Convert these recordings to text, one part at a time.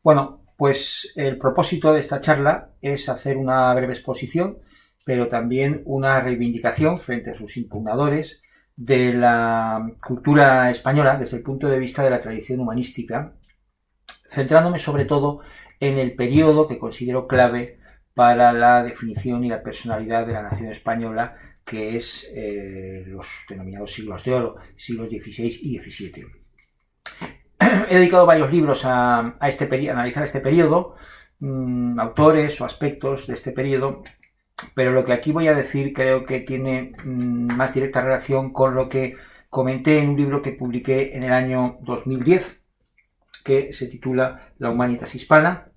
Bueno, pues el propósito de esta charla es hacer una breve exposición, pero también una reivindicación frente a sus impugnadores de la cultura española desde el punto de vista de la tradición humanística, centrándome sobre todo en el periodo que considero clave para la definición y la personalidad de la nación española, que es los denominados siglos de oro, siglos XVI y XVII. He dedicado varios libros a analizar este periodo, autores o aspectos de este periodo, pero lo que aquí voy a decir creo que tiene más directa relación con lo que comenté en un libro que publiqué en el año 2010, que se titula La Humanitas Hispana.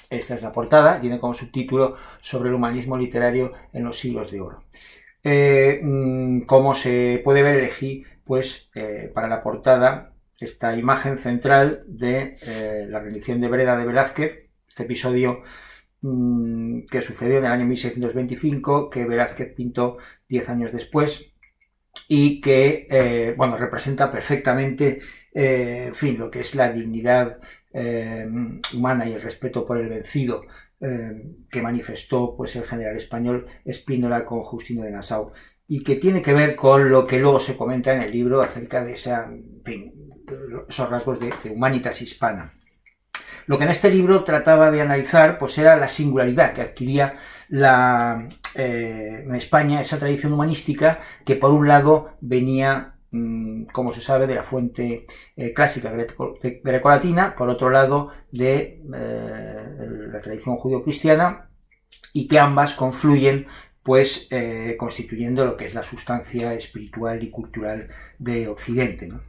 Esta es la portada, tiene como subtítulo Sobre el humanismo literario en los siglos de oro. Como se puede ver, elegí para la portada esta imagen central de la rendición de Breda de Velázquez, este episodio que sucedió en el año 1625, que Velázquez pintó 10 años después y que representa perfectamente lo que es la dignidad humana y el respeto por el vencido que manifestó el general español Spínola con Justino de Nassau, y que tiene que ver con lo que luego se comenta en el libro acerca de esos rasgos de Humanitas Hispana. Lo que en este libro trataba de analizar era la singularidad que adquiría en España esa tradición humanística que, por un lado, venía, como se sabe, de la fuente clásica grecolatina, por otro lado, de la tradición judío-cristiana, y que ambas confluyen constituyendo lo que es la sustancia espiritual y cultural de Occidente, ¿no?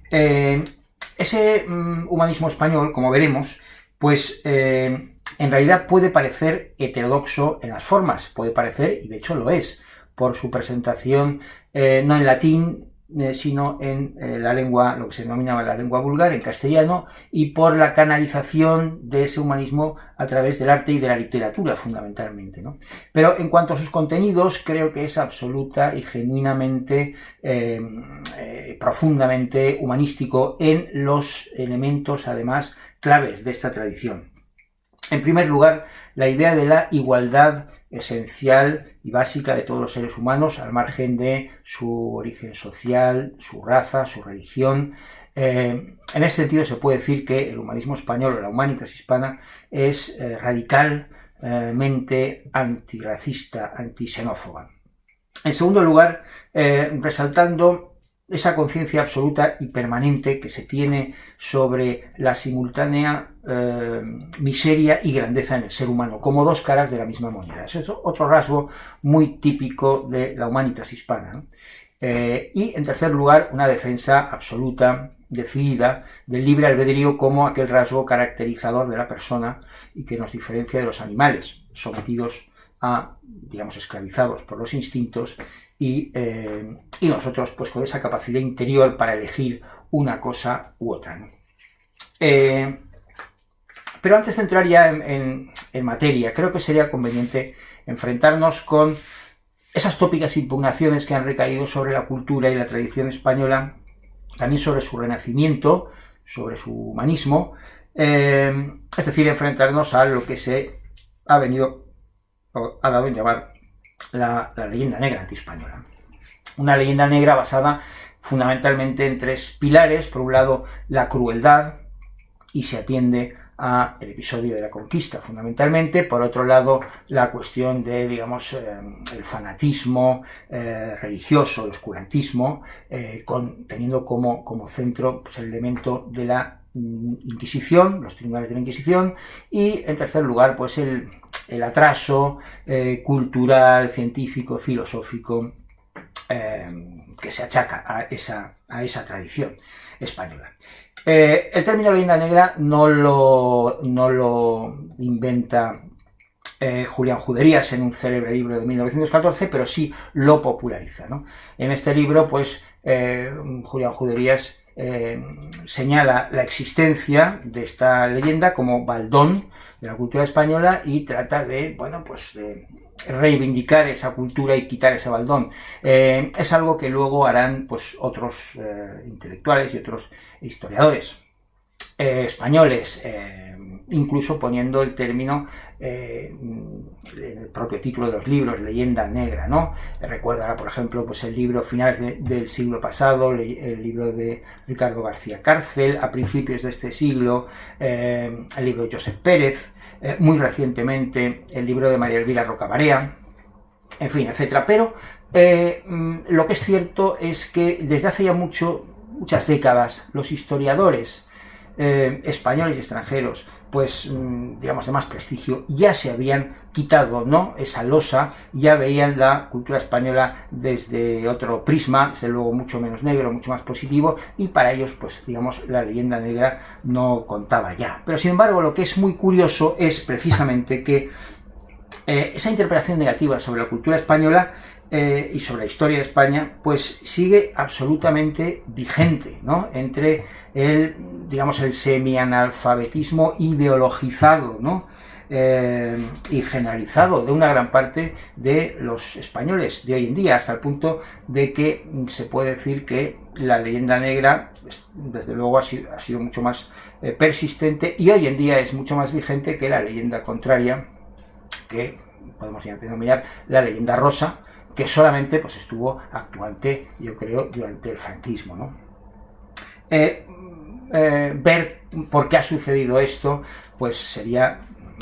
Ese humanismo español, como veremos, en realidad puede parecer heterodoxo en las formas, puede parecer, y de hecho lo es, por su presentación no en latín, sino en la lengua, lo que se denominaba la lengua vulgar, en castellano, y por la canalización de ese humanismo a través del arte y de la literatura, fundamentalmente, ¿no? Pero en cuanto a sus contenidos, creo que es absoluta y genuinamente, profundamente humanístico en los elementos, además, claves de esta tradición. En primer lugar, la idea de la igualdad esencial y básica de todos los seres humanos, al margen de su origen social, su raza, su religión. En este sentido se puede decir que el humanismo español o la Humanitas Hispana es radicalmente antirracista, antixenófoba. En segundo lugar, resaltando esa conciencia absoluta y permanente que se tiene sobre la simultánea miseria y grandeza en el ser humano, como dos caras de la misma moneda. Eso es otro rasgo muy típico de la Humanitas Hispana, ¿no? Y, en tercer lugar, una defensa absoluta, decidida, del libre albedrío como aquel rasgo caracterizador de la persona y que nos diferencia de los animales, sometidos a, esclavizados por los instintos, y nosotros con esa capacidad interior para elegir una cosa u otra, ¿no? Pero antes de entrar ya en materia, creo que sería conveniente enfrentarnos con esas tópicas impugnaciones que han recaído sobre la cultura y la tradición española, también sobre su renacimiento, sobre su humanismo, es decir, enfrentarnos a lo que se ha dado en llamar la leyenda negra antiespañola. Una leyenda negra basada fundamentalmente en tres pilares: por un lado, la crueldad, y se atiende al episodio de la conquista fundamentalmente; por otro lado, la cuestión de, el fanatismo religioso, el oscurantismo, teniendo como centro el elemento de la Inquisición, los tribunales de la Inquisición; y, en tercer lugar, el atraso cultural, científico, filosófico que se achaca a esa tradición española. El término leyenda negra no lo inventa Julián Juderías en un célebre libro de 1914, pero sí lo populariza, ¿no? En este libro, Julián Juderías señala la existencia de esta leyenda como baldón de la cultura española y trata de reivindicar esa cultura y quitar ese baldón. Es algo que luego harán otros intelectuales y otros historiadores. españoles, incluso poniendo el término en el propio título de los libros, leyenda negra, ¿no? Recuerda, por ejemplo, pues el libro finales del siglo pasado, el libro de Ricardo García Cárcel, a principios de este siglo, el libro de Josep Pérez, muy recientemente el libro de María Elvira Rocabarea, en fin, etcétera. Pero lo que es cierto es que desde hace ya muchas décadas los historiadores españoles y extranjeros, pues digamos de más prestigio, ya se habían quitado, ¿no?, esa losa, ya veían la cultura española desde otro prisma, desde luego mucho menos negro, mucho más positivo, y para ellos, pues digamos, la leyenda negra no contaba ya. Pero sin embargo, lo que es muy curioso es precisamente que esa interpretación negativa sobre la cultura española y sobre la historia de España, pues sigue absolutamente vigente, ¿no?, entre el, digamos, el semi-analfabetismo ideologizado, ¿no?, y generalizado de una gran parte de los españoles de hoy en día, hasta el punto de que se puede decir que la leyenda negra, pues, desde luego ha sido mucho más persistente, y hoy en día es mucho más vigente que la leyenda contraria, que podemos denominar la leyenda rosa, que solamente pues estuvo actuante, yo creo, durante el franquismo, ¿no? Ver por qué ha sucedido esto, pues sería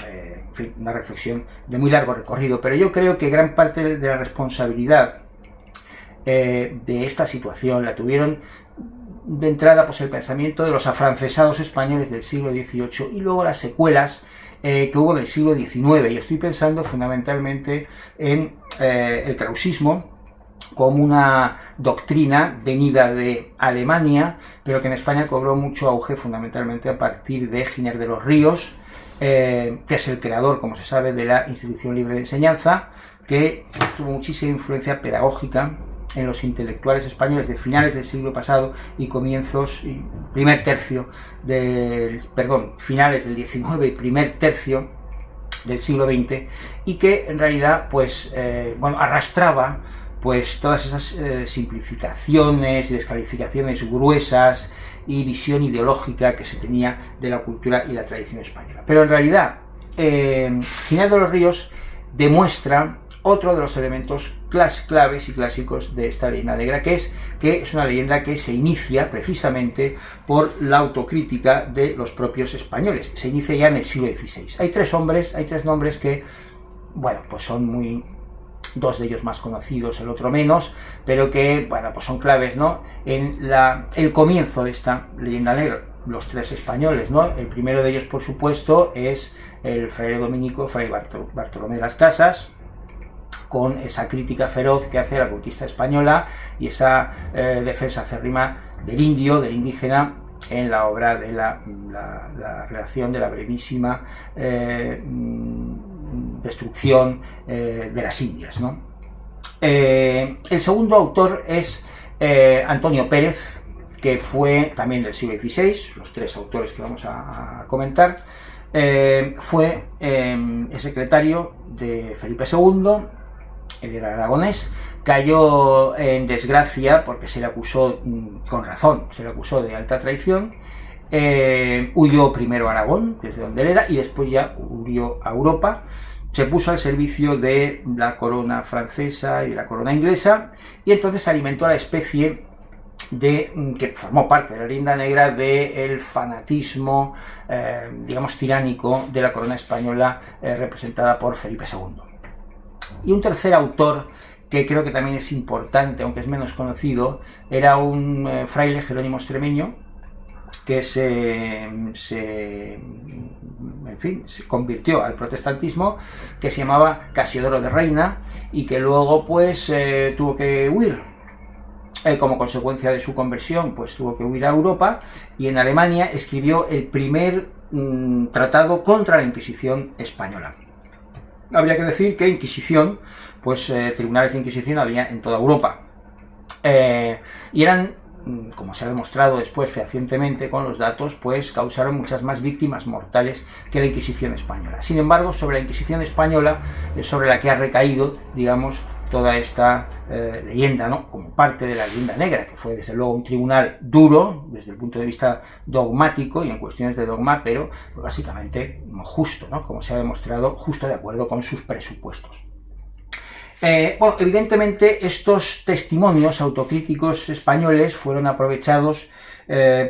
en fin, una reflexión de muy largo recorrido, pero yo creo que gran parte de la responsabilidad de esta situación la tuvieron de entrada pues el pensamiento de los afrancesados españoles del siglo XVIII y luego las secuelas que hubo en el siglo XIX. Y estoy pensando fundamentalmente en el krausismo como una doctrina venida de Alemania, pero que en España cobró mucho auge fundamentalmente a partir de Giner de los Ríos, que es el creador, como se sabe, de la Institución Libre de Enseñanza, que tuvo muchísima influencia pedagógica en los intelectuales españoles de finales del siglo pasado y finales del XIX y primer tercio del siglo XX, y que en realidad pues arrastraba pues todas esas simplificaciones y descalificaciones gruesas y visión ideológica que se tenía de la cultura y la tradición española. Pero en realidad Giner de los Ríos demuestra otro de los elementos claves y clásicos de esta leyenda negra, que es una leyenda que se inicia precisamente por la autocrítica de los propios españoles. Se inicia ya en el siglo XVI. Hay tres nombres que, bueno, pues son dos de ellos más conocidos, el otro menos, pero que, bueno, pues son claves, ¿no?, en el comienzo de esta leyenda negra. Los tres españoles, ¿no? El primero de ellos, por supuesto, es el fraile dominico, Fray Bartolomé de las Casas, con esa crítica feroz que hace a la conquista española y esa defensa acérrima del indio, del indígena, en la obra de la relación de la brevísima destrucción de las Indias, ¿no? El segundo autor es Antonio Pérez, que fue también del siglo XVI, los tres autores que vamos a comentar. Fue el secretario de Felipe II, él era aragonés, cayó en desgracia porque se le acusó, con razón, se le acusó de alta traición, huyó primero a Aragón, desde donde él era, y después ya huyó a Europa, se puso al servicio de la corona francesa y de la corona inglesa, y entonces alimentó a la especie que formó parte de la leyenda negra del fanatismo, digamos, tiránico de la corona española representada por Felipe II. Y un tercer autor que creo que también es importante, aunque es menos conocido, era un fraile jerónimo extremeño que se convirtió al protestantismo, que se llamaba Casiodoro de Reina, y que luego pues tuvo que huir. Como consecuencia de su conversión, pues tuvo que huir a Europa, y en Alemania escribió el primer tratado contra la Inquisición española. Habría que decir que Inquisición, pues tribunales de Inquisición había en toda Europa, y eran, como se ha demostrado después fehacientemente con los datos, pues causaron muchas más víctimas mortales que la Inquisición española. Sin embargo, sobre la Inquisición española, sobre la que ha recaído, digamos, toda esta leyenda, ¿no? Como parte de la leyenda negra, que fue desde luego un tribunal duro desde el punto de vista dogmático y en cuestiones de dogma, pero pues, básicamente justo, ¿no? Como se ha demostrado, justo de acuerdo con sus presupuestos. Bueno, evidentemente estos testimonios autocríticos españoles fueron aprovechados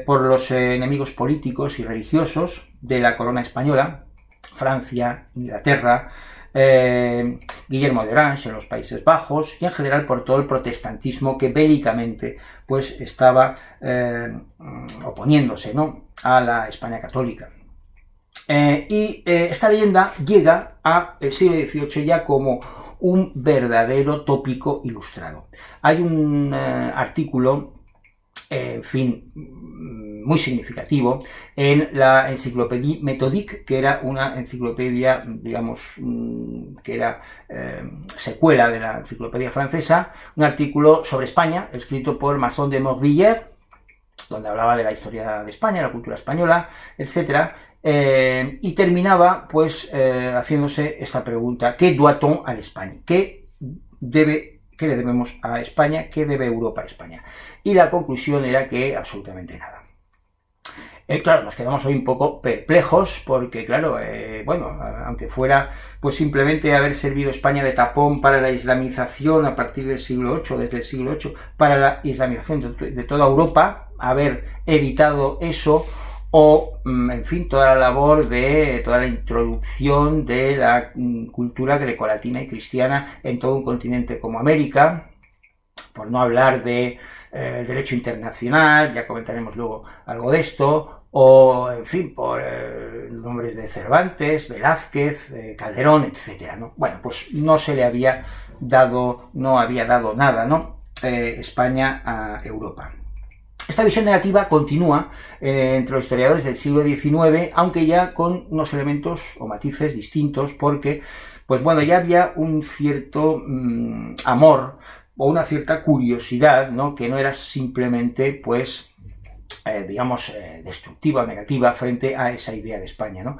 por los enemigos políticos y religiosos de la corona española, Francia, Inglaterra, Guillermo de Orange en los Países Bajos y en general por todo el protestantismo que bélicamente pues estaba oponiéndose, ¿no?, a la España católica. Esta leyenda llega al siglo XVIII ya como un verdadero tópico ilustrado. Hay un artículo, en fin, muy significativo en la Encyclopédie Méthodique, que era una enciclopedia, digamos, que era secuela de la enciclopedia francesa, un artículo sobre España, escrito por Masson de Morvilliers, donde hablaba de la historia de España, la cultura española, etc. Y terminaba, pues, haciéndose esta pregunta: ¿qué doit-on à l'Espagne? ¿Qué le debemos a España? ¿Qué debe Europa a España? Y la conclusión era que absolutamente nada. Claro, nos quedamos hoy un poco perplejos porque, claro, bueno, aunque fuera pues simplemente haber servido España de tapón para la islamización a partir del siglo VIII, desde el siglo VIII, para la islamización de toda Europa, haber evitado eso, o, en fin, toda la labor de toda la introducción de la cultura grecolatina y cristiana en todo un continente como América, por no hablar de el derecho internacional, ya comentaremos luego algo de esto, o, en fin, por nombres de Cervantes, Velázquez, Calderón, etcétera, ¿no? Bueno, pues no se le había dado, no había dado nada, ¿no?, España a Europa. Esta visión negativa continúa entre los historiadores del siglo XIX, aunque ya con unos elementos o matices distintos, porque, pues bueno, ya había un cierto amor o una cierta curiosidad, ¿no?, que no era simplemente, pues, digamos, destructiva o negativa frente a esa idea de España, ¿no?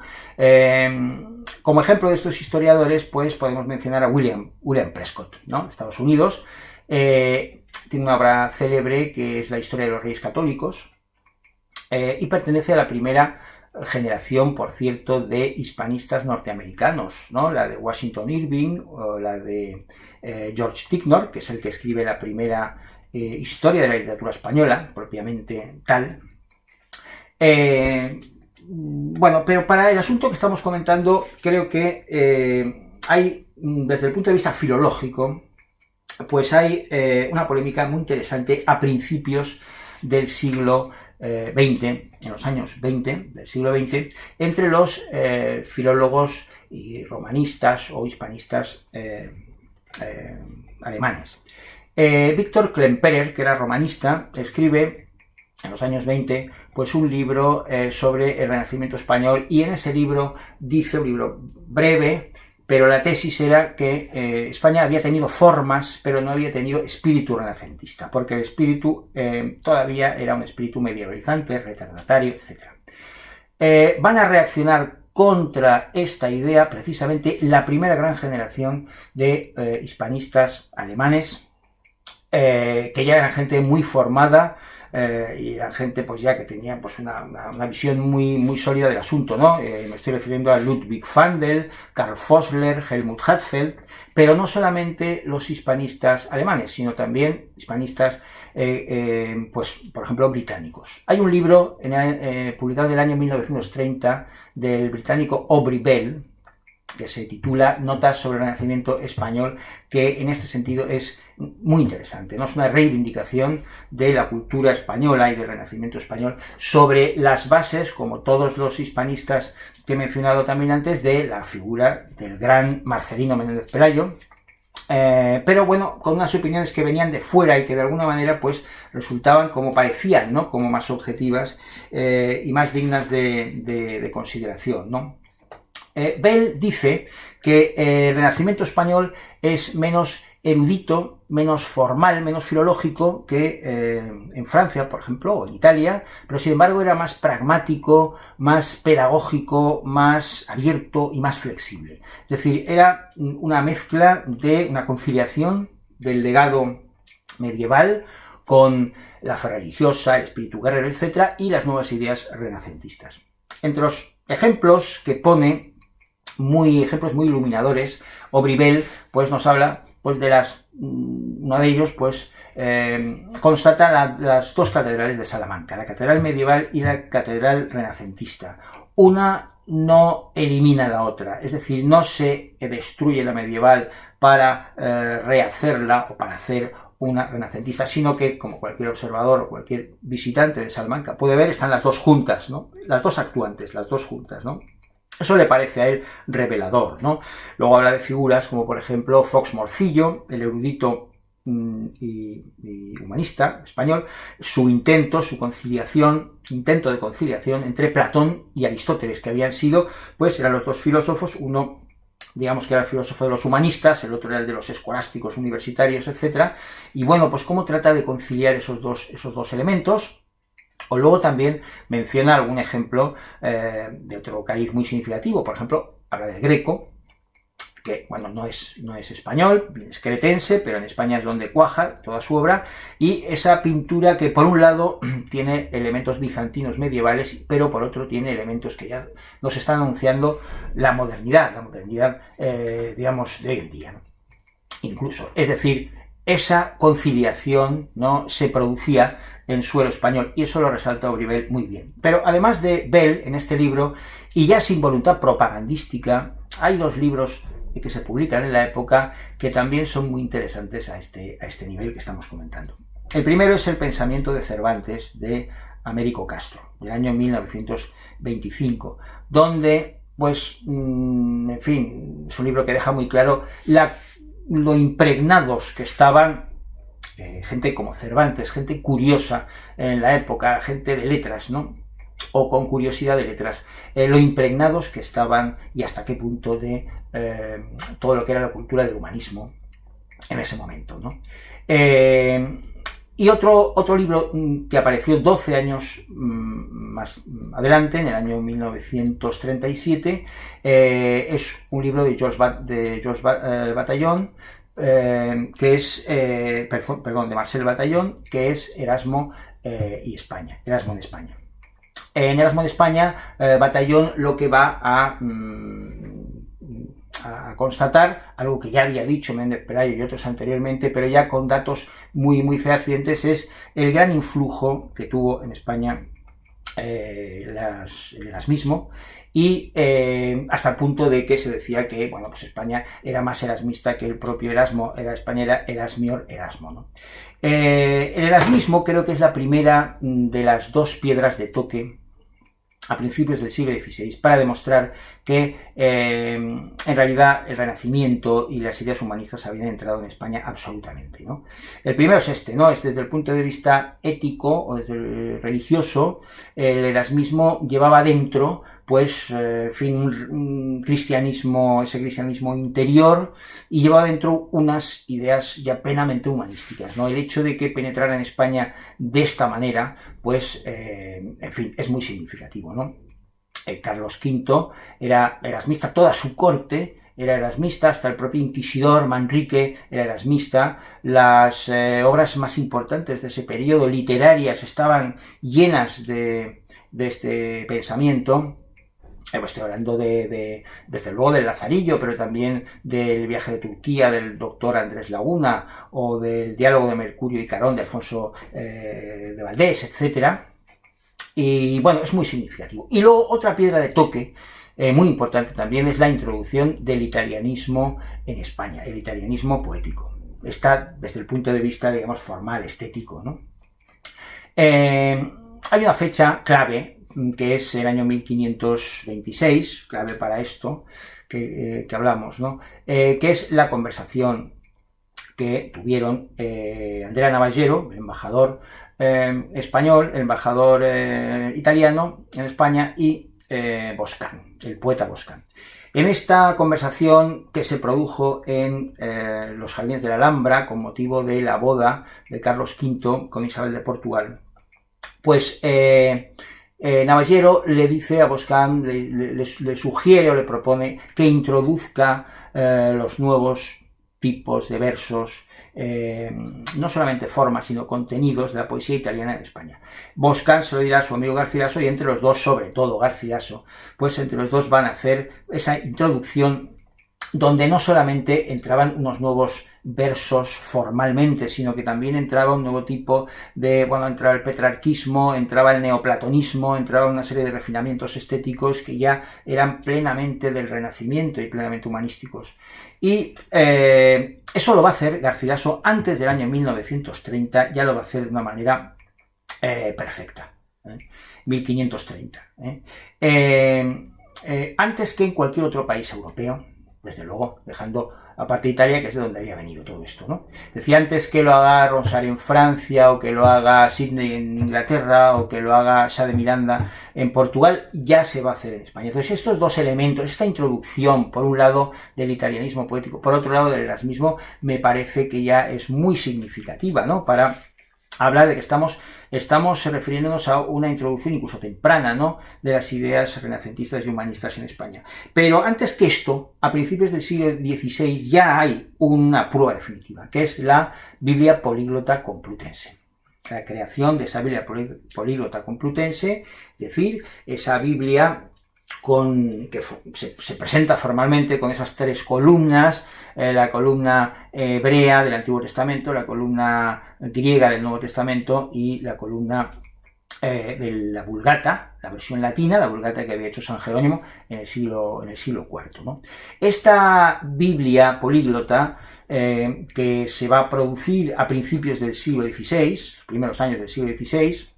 Como ejemplo de estos historiadores, pues podemos mencionar a William Prescott, ¿no?, Estados Unidos. Tiene una obra célebre que es La historia de los reyes católicos, y pertenece a la primera generación, por cierto, de hispanistas norteamericanos, ¿no?, la de Washington Irving o la de George Ticknor, que es el que escribe la primera historia de la literatura española, propiamente tal. Bueno, pero para el asunto que estamos comentando, creo que hay, desde el punto de vista filológico, pues hay una polémica muy interesante a principios del siglo XX, en los años 20 del siglo XX, entre los filólogos y romanistas o hispanistas alemanes. Víctor Klemperer, que era romanista, escribe en los años 20 pues un libro sobre el Renacimiento español, y en ese libro dice, un libro breve, pero la tesis era que España había tenido formas, pero no había tenido espíritu renacentista, porque el espíritu todavía era un espíritu medievalizante, retardatario, etc. Van a reaccionar contra esta idea precisamente la primera gran generación de hispanistas alemanes, que ya eran gente muy formada, y eran gente pues ya que tenía pues una visión muy sólida del asunto, ¿no? Me estoy refiriendo a Ludwig Fandel, Karl Vossler, Helmut Hartfeld, pero no solamente los hispanistas alemanes, sino también hispanistas, pues por ejemplo, británicos. Hay un libro publicado en el año 1930 del británico Aubrey Bell, que se titula Notas sobre el Renacimiento Español, que en este sentido es muy interesante, ¿no? Es una reivindicación de la cultura española y del Renacimiento español sobre las bases, como todos los hispanistas que he mencionado también antes, de la figura del gran Marcelino Menéndez Pelayo, pero bueno, con unas opiniones que venían de fuera y que de alguna manera pues resultaban, como parecían, ¿no?, como más objetivas y más dignas de consideración, ¿no? Bell dice que el Renacimiento español es menos erudito, menos formal, menos filológico que en Francia, por ejemplo, o en Italia, pero sin embargo era más pragmático, más pedagógico, más abierto y más flexible. Es decir, era una mezcla de una conciliación del legado medieval con la fe religiosa, el espíritu guerrero, etc., y las nuevas ideas renacentistas. Entre los ejemplos que pone, ejemplos muy iluminadores, Aubry-Bell pues nos habla pues de uno de ellos pues constata las dos catedrales de Salamanca, la catedral medieval y la catedral renacentista. Una no elimina la otra, es decir, no se destruye la medieval para rehacerla o para hacer una renacentista, sino que, como cualquier observador o cualquier visitante de Salamanca puede ver, están las dos juntas, ¿no? Las dos actuantes, las dos juntas, ¿no? Eso le parece a él revelador, ¿no? Luego habla de figuras como, por ejemplo, Fox Morcillo, el erudito y humanista español, su intento de conciliación entre Platón y Aristóteles, que habían sido, pues eran los dos filósofos, uno digamos que era el filósofo de los humanistas, el otro era el de los escolásticos universitarios, etc. Y bueno, pues cómo trata de conciliar esos dos elementos. O luego también menciona algún ejemplo de otro cariz muy significativo. Por ejemplo, habla del Greco, que bueno, no es español, es cretense, pero en España es donde cuaja toda su obra, y esa pintura que por un lado tiene elementos bizantinos medievales, pero por otro tiene elementos que ya nos están anunciando la modernidad digamos, de hoy en día, ¿no? Incluso, es decir, esa conciliación, ¿no?, se producía en suelo español, y eso lo resalta Aubry-Bell muy bien. Pero además de Bell, en este libro, y ya sin voluntad propagandística, hay dos libros que se publican en la época que también son muy interesantes a este nivel que estamos comentando. El primero es El pensamiento de Cervantes, de Américo Castro, del año 1925, donde, pues, en fin, es un libro que deja muy claro lo impregnados que estaban gente como Cervantes, gente curiosa en la época, gente de letras, ¿no?, o con curiosidad de letras, lo impregnados que estaban y hasta qué punto de todo lo que era la cultura del humanismo en ese momento, ¿no? Y otro libro que apareció 12 años más adelante, en el año 1937, es un libro de Georges Bataillon, que es, de Marcel Bataillon, que es Erasmo y España, Erasmo en España. En Erasmo en España, Bataillon lo que va a constatar, algo que ya había dicho Méndez Pelayo y otros anteriormente, pero ya con datos muy fehacientes, es el gran influjo que tuvo en España el erasmismo, y hasta el punto de que se decía que, bueno, pues España era más erasmista que el propio Erasmo, España era Erasmior Erasmo, ¿no? El erasmismo creo que es la primera de las dos piedras de toque a principios del siglo XVI, para demostrar que en realidad el Renacimiento y las ideas humanistas habían entrado en España absolutamente, ¿no? El primero es este, ¿no? Es desde el punto de vista ético o desde el religioso, el erasmismo llevaba dentro, pues, en fin, un cristianismo, ese cristianismo interior, y llevaba dentro unas ideas ya plenamente humanísticas, ¿no? El hecho de que penetrara en España de esta manera, pues, en fin, es muy significativo, ¿no? Carlos V era erasmista, toda su corte era erasmista, hasta el propio inquisidor Manrique era erasmista. Las obras más importantes de ese periodo, literarias, estaban llenas de este pensamiento. Estoy hablando desde luego del Lazarillo, pero también del viaje de Turquía del doctor Andrés Laguna, o del diálogo de Mercurio y Carón de Alfonso de Valdés, etc. Y bueno, es muy significativo. Y luego otra piedra de toque muy importante también es la introducción del italianismo en España, el italianismo poético. Está desde el punto de vista, digamos, formal, estético, ¿no? Hay una fecha clave, que es el año 1526, clave para esto que hablamos, ¿no? Que es la conversación que tuvieron Andrea Navallero, el embajador español, el embajador italiano en España, y Boscán, el poeta Boscán. En esta conversación que se produjo en los jardines de la Alhambra con motivo de la boda de Carlos V con Isabel de Portugal, pues Navallero le dice a Boscán, le sugiere o le propone que introduzca los nuevos tipos de versos no solamente formas, sino contenidos de la poesía italiana en España. Boscan se lo dirá a su amigo Garcilaso, y entre los dos, sobre todo Garcilaso, pues entre los dos van a hacer esa introducción donde no solamente entraban unos nuevos versos formalmente, sino que también entraba un nuevo tipo de, bueno, entraba el petrarquismo, entraba el neoplatonismo, entraba una serie de refinamientos estéticos que ya eran plenamente del Renacimiento y plenamente humanísticos. Y eso lo va a hacer Garcilaso antes del año 1930, ya lo va a hacer de una manera perfecta, 1530. Antes que en cualquier otro país europeo, desde luego, dejando aparte Italia, que es de donde había venido todo esto, ¿no? Decía antes que lo haga Ronsard en Francia, o que lo haga Sidney en Inglaterra, o que lo haga Sá de Miranda en Portugal, ya se va a hacer en España. Entonces estos dos elementos, esta introducción, por un lado del italianismo poético, por otro lado del erasmismo, me parece que ya es muy significativa, ¿no? Para hablar de que estamos refiriéndonos a una introducción incluso temprana, ¿no?, de las ideas renacentistas y humanistas en España. Pero antes que esto, a principios del siglo XVI ya hay una prueba definitiva, que es la Biblia Políglota Complutense. La creación de esa Biblia Políglota Complutense, es decir, esa Biblia que se presenta formalmente con esas tres columnas, la columna hebrea del Antiguo Testamento, la columna griega del Nuevo Testamento y la columna de la Vulgata, la versión latina, la Vulgata que había hecho San Jerónimo en el siglo IV, ¿no? Esta Biblia políglota que se va a producir a principios del siglo XVI, los primeros años del siglo XVI,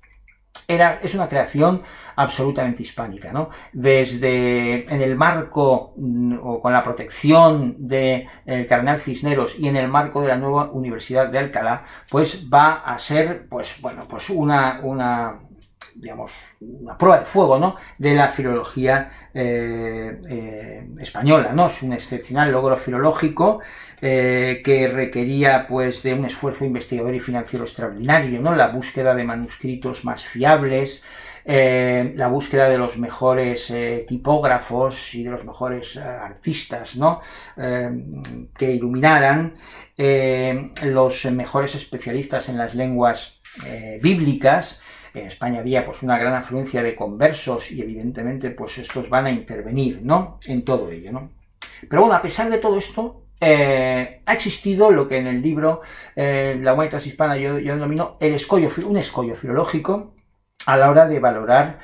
es una creación absolutamente hispánica, ¿no? Desde en el marco o con la protección del cardenal Cisneros y en el marco de la nueva Universidad de Alcalá, pues va a ser, pues bueno, pues una prueba de fuego, ¿no?, de la filología española, ¿no? Es un excepcional logro filológico que requería, pues, de un esfuerzo investigador y financiero extraordinario, ¿no? La búsqueda de manuscritos más fiables, la búsqueda de los mejores tipógrafos y de los mejores artistas, ¿no?, que iluminaran, los mejores especialistas en las lenguas bíblicas. En España había, pues, una gran afluencia de conversos y evidentemente, pues, estos van a intervenir, ¿no?, en todo ello, ¿no? Pero bueno, a pesar de todo esto, ha existido lo que en el libro La Humanitas Hispana yo denomino un escollo filológico a la hora de valorar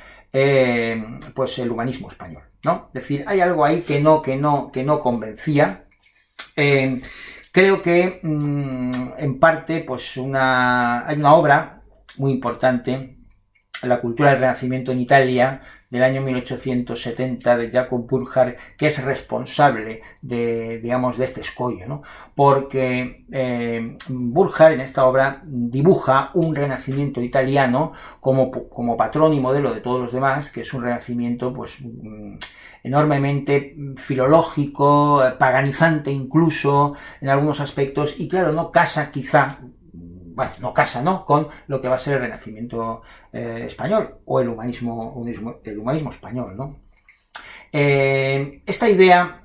pues el humanismo español, ¿no? Es decir, hay algo ahí que no convencía. Creo que en parte, pues, hay una obra muy importante, La cultura del Renacimiento en Italia, del año 1870, de Jacob Burckhardt, que es responsable de este escollo, ¿no? Porque Burckhardt en esta obra dibuja un renacimiento italiano como patrón y modelo de todos los demás, que es un renacimiento, pues, enormemente filológico, paganizante incluso en algunos aspectos, y claro, no casa quizá, bueno, no casa, ¿no?, con lo que va a ser el Renacimiento español o el humanismo español, ¿no? Esta idea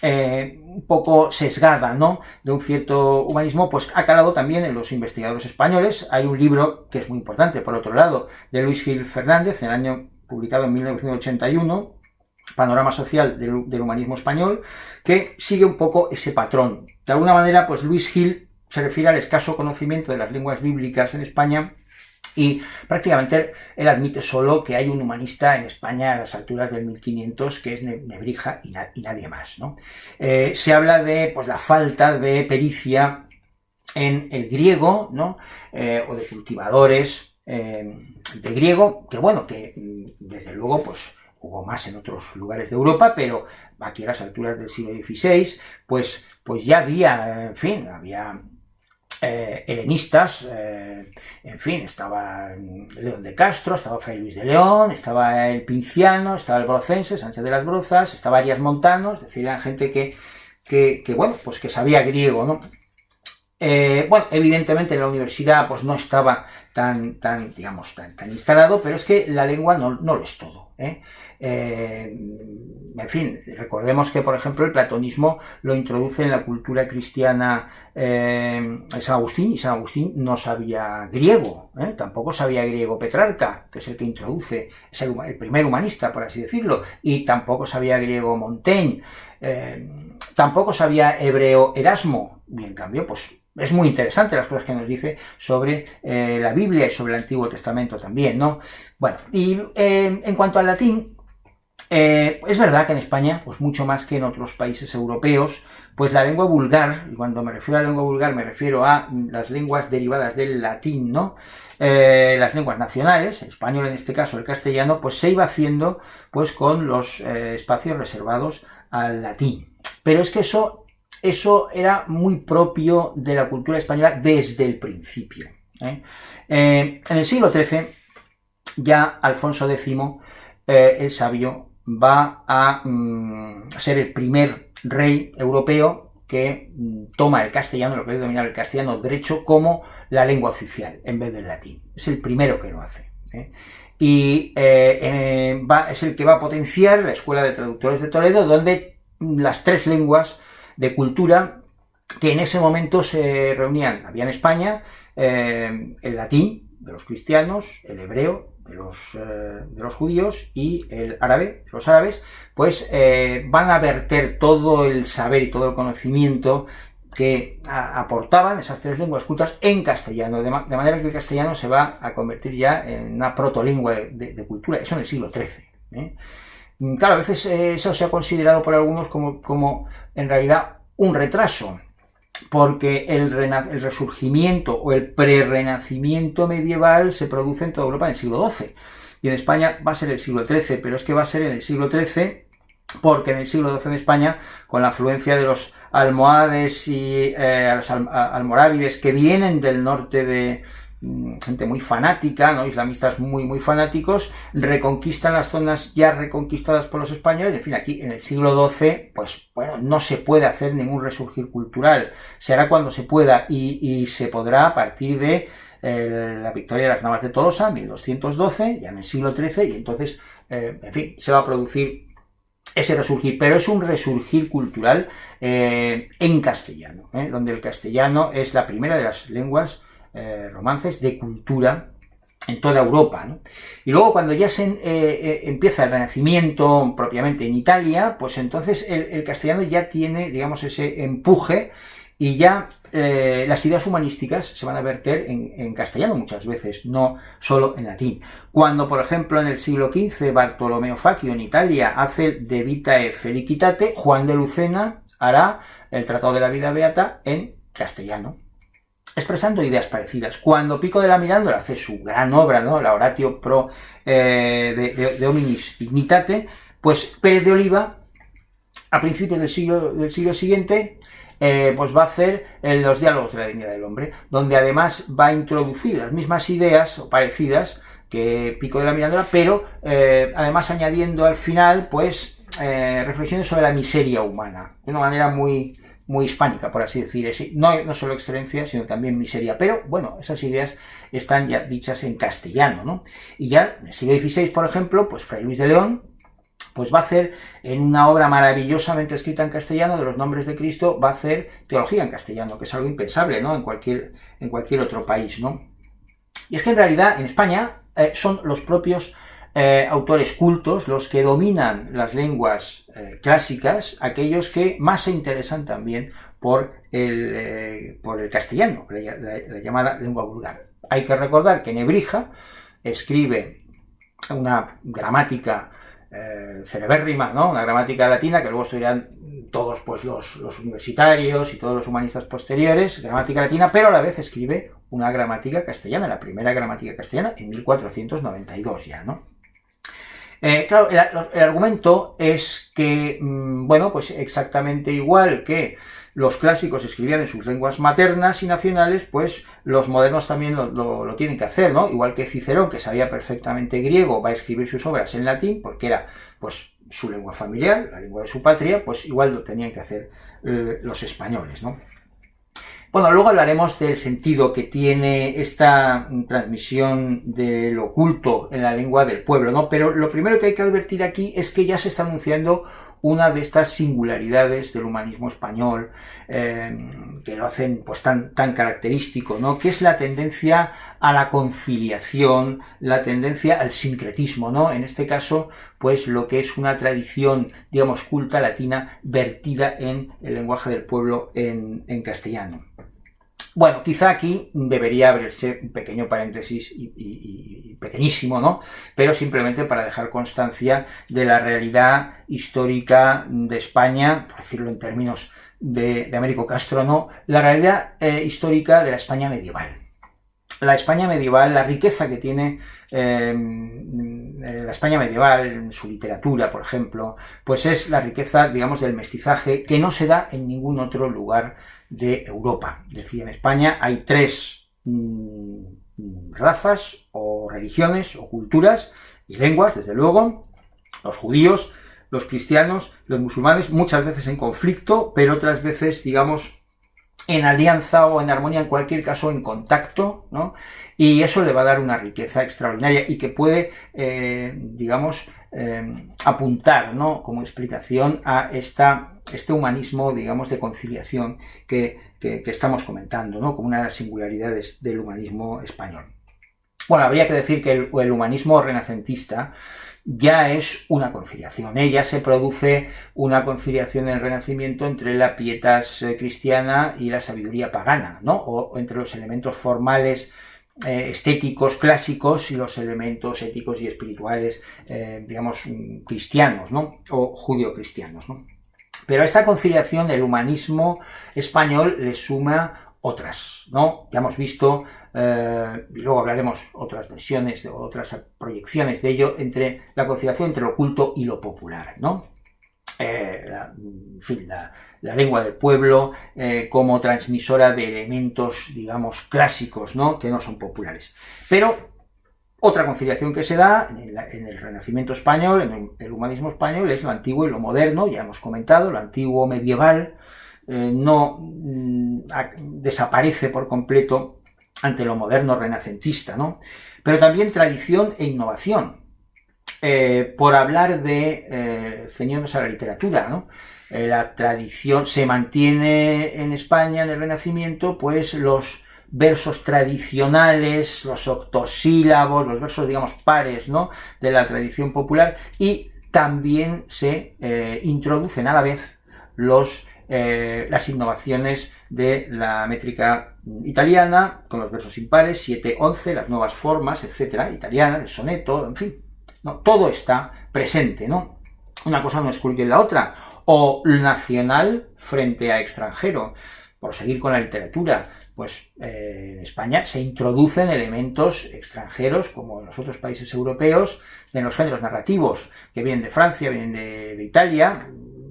un poco sesgada, ¿no?, de un cierto humanismo, pues ha calado también en los investigadores españoles. Hay un libro que es muy importante, por otro lado, de Luis Gil Fernández, en el año publicado en 1981, Panorama Social del Humanismo Español, que sigue un poco ese patrón. De alguna manera, pues Luis Gil se refiere al escaso conocimiento de las lenguas bíblicas en España y prácticamente él admite solo que hay un humanista en España a las alturas del 1500, que es Nebrija, y nadie más, ¿no? Se habla de, pues, la falta de pericia en el griego, ¿no?, o de cultivadores de griego, que bueno, que desde luego, pues, hubo más en otros lugares de Europa, pero aquí a las alturas del siglo XVI, pues ya había, en fin, había helenistas, en fin, estaba León de Castro, estaba Fray Luis de León, estaba el Pinciano, estaba el Brocense, Sánchez de las Brozas, estaba Arias Montano, es decir, eran gente que bueno, pues que sabía griego, ¿no? Bueno, evidentemente en la universidad, pues, no estaba tan instalado, pero es que la lengua no lo es todo. En fin, recordemos que, por ejemplo, el platonismo lo introduce en la cultura cristiana San Agustín, y San Agustín no sabía griego, tampoco sabía griego Petrarca, que es el que introduce, es el primer humanista, por así decirlo, y tampoco sabía griego Montaigne, tampoco sabía hebreo Erasmo, y en cambio, pues es muy interesante las cosas que nos dice sobre la Biblia y sobre el Antiguo Testamento también, ¿no? Bueno, y en cuanto al latín, es verdad que en España, pues mucho más que en otros países europeos, pues la lengua vulgar, y cuando me refiero a lengua vulgar me refiero a las lenguas derivadas del latín, ¿no? Las lenguas nacionales, el español en este caso, el castellano, pues se iba haciendo pues con los espacios reservados al latín. Pero es que eso era muy propio de la cultura española desde el principio. En el siglo XIII, ya Alfonso X, el sabio, va a ser el primer rey europeo que toma el castellano, lo que es denominar el castellano derecho, como la lengua oficial, en vez del latín. Es el primero que lo hace. Y es el que va a potenciar la Escuela de Traductores de Toledo, donde las tres lenguas de cultura que en ese momento se reunían, había en España el latín de los cristianos, el hebreo de los judíos y el árabe de los árabes, pues van a verter todo el saber y todo el conocimiento que aportaban esas tres lenguas cultas en castellano, de manera que el castellano se va a convertir ya en una protolengua de cultura, eso en el siglo XIII. Claro, a veces eso se ha considerado por algunos como en realidad un retraso, porque el resurgimiento o el prerrenacimiento medieval se produce en toda Europa en el siglo XII, y en España va a ser el siglo XIII, pero es que va a ser en el siglo XIII porque en el siglo XII en España, con la afluencia de los almohades y los almorávides que vienen del norte de gente muy fanática, ¿no? Islamistas muy fanáticos, reconquistan las zonas ya reconquistadas por los españoles. En fin, aquí en el siglo XII, pues bueno, no se puede hacer ningún resurgir cultural, se hará cuando se pueda y se podrá a partir de la victoria de las Navas de Tolosa, 1212, ya en el siglo XIII, y entonces, en fin, se va a producir ese resurgir, pero es un resurgir cultural en castellano, donde el castellano es la primera de las lenguas romances de cultura en toda Europa, ¿no? Y luego cuando ya se empieza el Renacimiento propiamente en Italia, pues entonces el castellano ya tiene, digamos, ese empuje y ya las ideas humanísticas se van a verter en castellano muchas veces, no solo en latín. Cuando, por ejemplo, en el siglo XV Bartolomeo Facchio en Italia hace De Vitae Felicitate, Juan de Lucena hará el Tratado de la Vida Beata en castellano, expresando ideas parecidas. Cuando Pico de la Mirandola hace su gran obra, ¿no?, la Oratio pro de Hominis Dignitate, pues Pérez de Oliva, a principios del siglo siguiente, pues va a hacer los diálogos de la dignidad del hombre, donde además va a introducir las mismas ideas o parecidas que Pico de la Mirandola, pero además añadiendo al final, pues, reflexiones sobre la miseria humana, de una manera muy hispánica, por así decir, no solo excelencia, sino también miseria, pero bueno, esas ideas están ya dichas en castellano, ¿no? Y ya en el siglo XVI, por ejemplo, pues Fray Luis de León, pues va a hacer, en una obra maravillosamente escrita en castellano, de los nombres de Cristo, va a hacer teología en castellano, que es algo impensable, ¿no?, en cualquier otro país, ¿no? Y es que en realidad en España son los propios autores cultos los que dominan las lenguas clásicas, aquellos que más se interesan también por el castellano, la llamada lengua vulgar. Hay que recordar que Nebrija escribe una gramática cerebérrima, ¿no?, una gramática latina que luego estudiarán todos, pues, los universitarios y todos los humanistas posteriores, gramática latina, pero a la vez escribe una gramática castellana, la primera gramática castellana en 1492 ya, ¿no? Claro, el argumento es que, bueno, pues exactamente igual que los clásicos escribían en sus lenguas maternas y nacionales, pues los modernos también lo tienen que hacer, ¿no? Igual que Cicerón, que sabía perfectamente griego, va a escribir sus obras en latín, porque era, pues, su lengua familiar, la lengua de su patria, pues igual lo tenían que hacer los españoles, ¿no? Bueno, luego hablaremos del sentido que tiene esta transmisión de lo oculto en la lengua del pueblo, ¿no? Pero lo primero que hay que advertir aquí es que ya se está anunciando una de estas singularidades del humanismo español que lo hacen pues tan característico, ¿no? Que es la tendencia a la conciliación, la tendencia al sincretismo, ¿no? En este caso, pues lo que es una tradición, digamos, culta latina vertida en el lenguaje del pueblo en castellano. Bueno, quizá aquí debería abrirse un pequeño paréntesis y pequeñísimo, ¿no? Pero simplemente para dejar constancia de la realidad histórica de España, por decirlo en términos de Américo Castro, ¿no? La realidad histórica de la España medieval. La España medieval, la riqueza que tiene la España medieval, su literatura, por ejemplo, pues es la riqueza, digamos, del mestizaje que no se da en ningún otro lugar de Europa. Es decir, en España hay tres razas o religiones o culturas y lenguas, desde luego, los judíos, los cristianos, los musulmanes, muchas veces en conflicto, pero otras veces, digamos, en alianza o en armonía, en cualquier caso en contacto, ¿no? Y eso le va a dar una riqueza extraordinaria y que puede, digamos, apuntar, ¿no? Como explicación a este humanismo, digamos, de conciliación que estamos comentando, ¿no? Como una de las singularidades del humanismo español. Bueno, habría que decir que el humanismo renacentista ya es una conciliación, ya se produce una conciliación en el Renacimiento entre la pietas cristiana y la sabiduría pagana, ¿no? O entre los elementos formales estéticos clásicos y los elementos éticos y espirituales, digamos, cristianos, ¿no? O judio-cristianos, ¿no? Pero a esta conciliación el humanismo español le suma otras, ¿no? Ya hemos visto, y luego hablaremos otras versiones, otras proyecciones de ello, entre la conciliación entre lo culto y lo popular, ¿no? En fin, la lengua del pueblo como transmisora de elementos, digamos, clásicos, ¿no? Que no son populares. Pero otra conciliación que se da en el Renacimiento español, en el humanismo español, es lo antiguo y lo moderno, ya hemos comentado, lo antiguo medieval no desaparece por completo ante lo moderno renacentista, ¿no? Pero también tradición e innovación. Por hablar de ceñirnos a la literatura, ¿no? La tradición se mantiene en España en el Renacimiento, pues los versos tradicionales, los octosílabos, los versos, digamos, pares, ¿no? De la tradición popular, y también se introducen a la vez las innovaciones de la métrica italiana, con los versos impares, 7, 11, las nuevas formas, etcétera, italiana, el soneto, en fin, ¿no? Todo está presente, ¿no? Una cosa no excluye la otra, o nacional frente a extranjero. Por seguir con la literatura, pues en España se introducen elementos extranjeros, como en los otros países europeos, en los géneros narrativos, que vienen de Francia, vienen de Italia,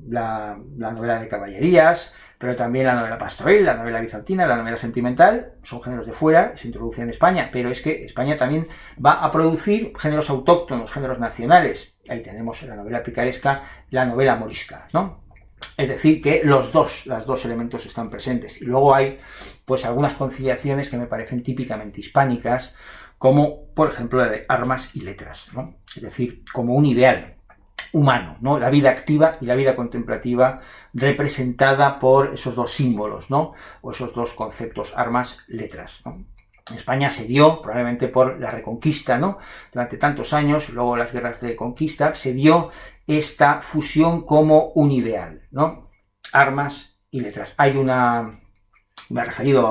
la novela de caballerías, pero también la novela pastoril, la novela bizantina, la novela sentimental, son géneros de fuera, se introducen en España, pero es que España también va a producir géneros autóctonos, géneros nacionales. Ahí tenemos la novela picaresca, la novela morisca, ¿no? Es decir, que los dos elementos están presentes. Y luego hay, pues, algunas conciliaciones que me parecen típicamente hispánicas, como, por ejemplo, la de armas y letras, ¿no? Es decir, como un ideal humano, ¿no? La vida activa y la vida contemplativa representada por esos dos símbolos, ¿no? O esos dos conceptos, armas, letras, ¿no? En España se dio, probablemente por la Reconquista, ¿no? Durante tantos años, luego las guerras de conquista, se dio esta fusión como un ideal, ¿no? Armas y letras. Me he referido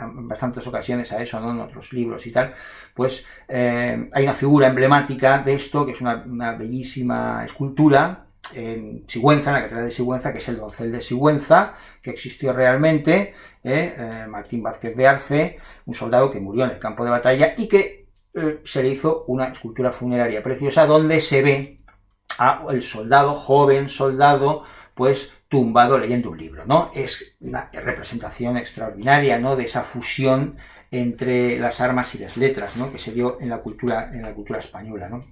en bastantes ocasiones a eso, ¿no? En otros libros y tal, pues hay una figura emblemática de esto, que es una bellísima escultura en Sigüenza, en la Catedral de Sigüenza, que es el doncel de Sigüenza, que existió realmente, Martín Vázquez de Arce, un soldado que murió en el campo de batalla y que se le hizo una escultura funeraria preciosa donde se ve a el soldado, joven soldado, pues tumbado leyendo un libro, ¿no? Es una representación extraordinaria, ¿no? De esa fusión entre las armas y las letras, ¿no? Que se dio en la cultura española, ¿no?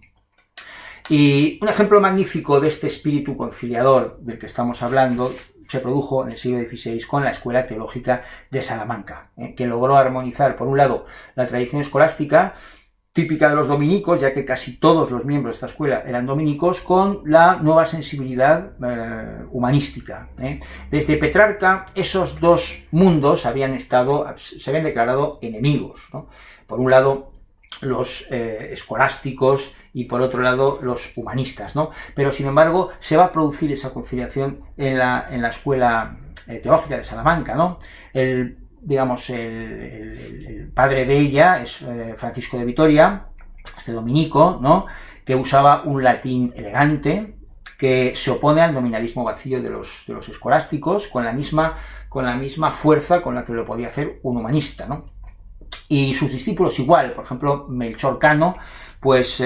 Y un ejemplo magnífico de este espíritu conciliador del que estamos hablando, se produjo en el siglo XVI con la Escuela Teológica de Salamanca, que logró armonizar, por un lado, la tradición escolástica típica de los dominicos, ya que casi todos los miembros de esta escuela eran dominicos, con la nueva sensibilidad humanística. Desde Petrarca, esos dos mundos se habían declarado enemigos, ¿no? Por un lado, los escolásticos y por otro lado los humanistas, ¿no? Pero sin embargo se va a producir esa conciliación en la Escuela Teológica de Salamanca, ¿no? El padre de ella es Francisco de Vitoria, este dominico, ¿no? Que usaba un latín elegante, que se opone al nominalismo vacío de los escolásticos con la misma fuerza con la que lo podía hacer un humanista, ¿no? Y sus discípulos igual, por ejemplo, Melchor Cano, pues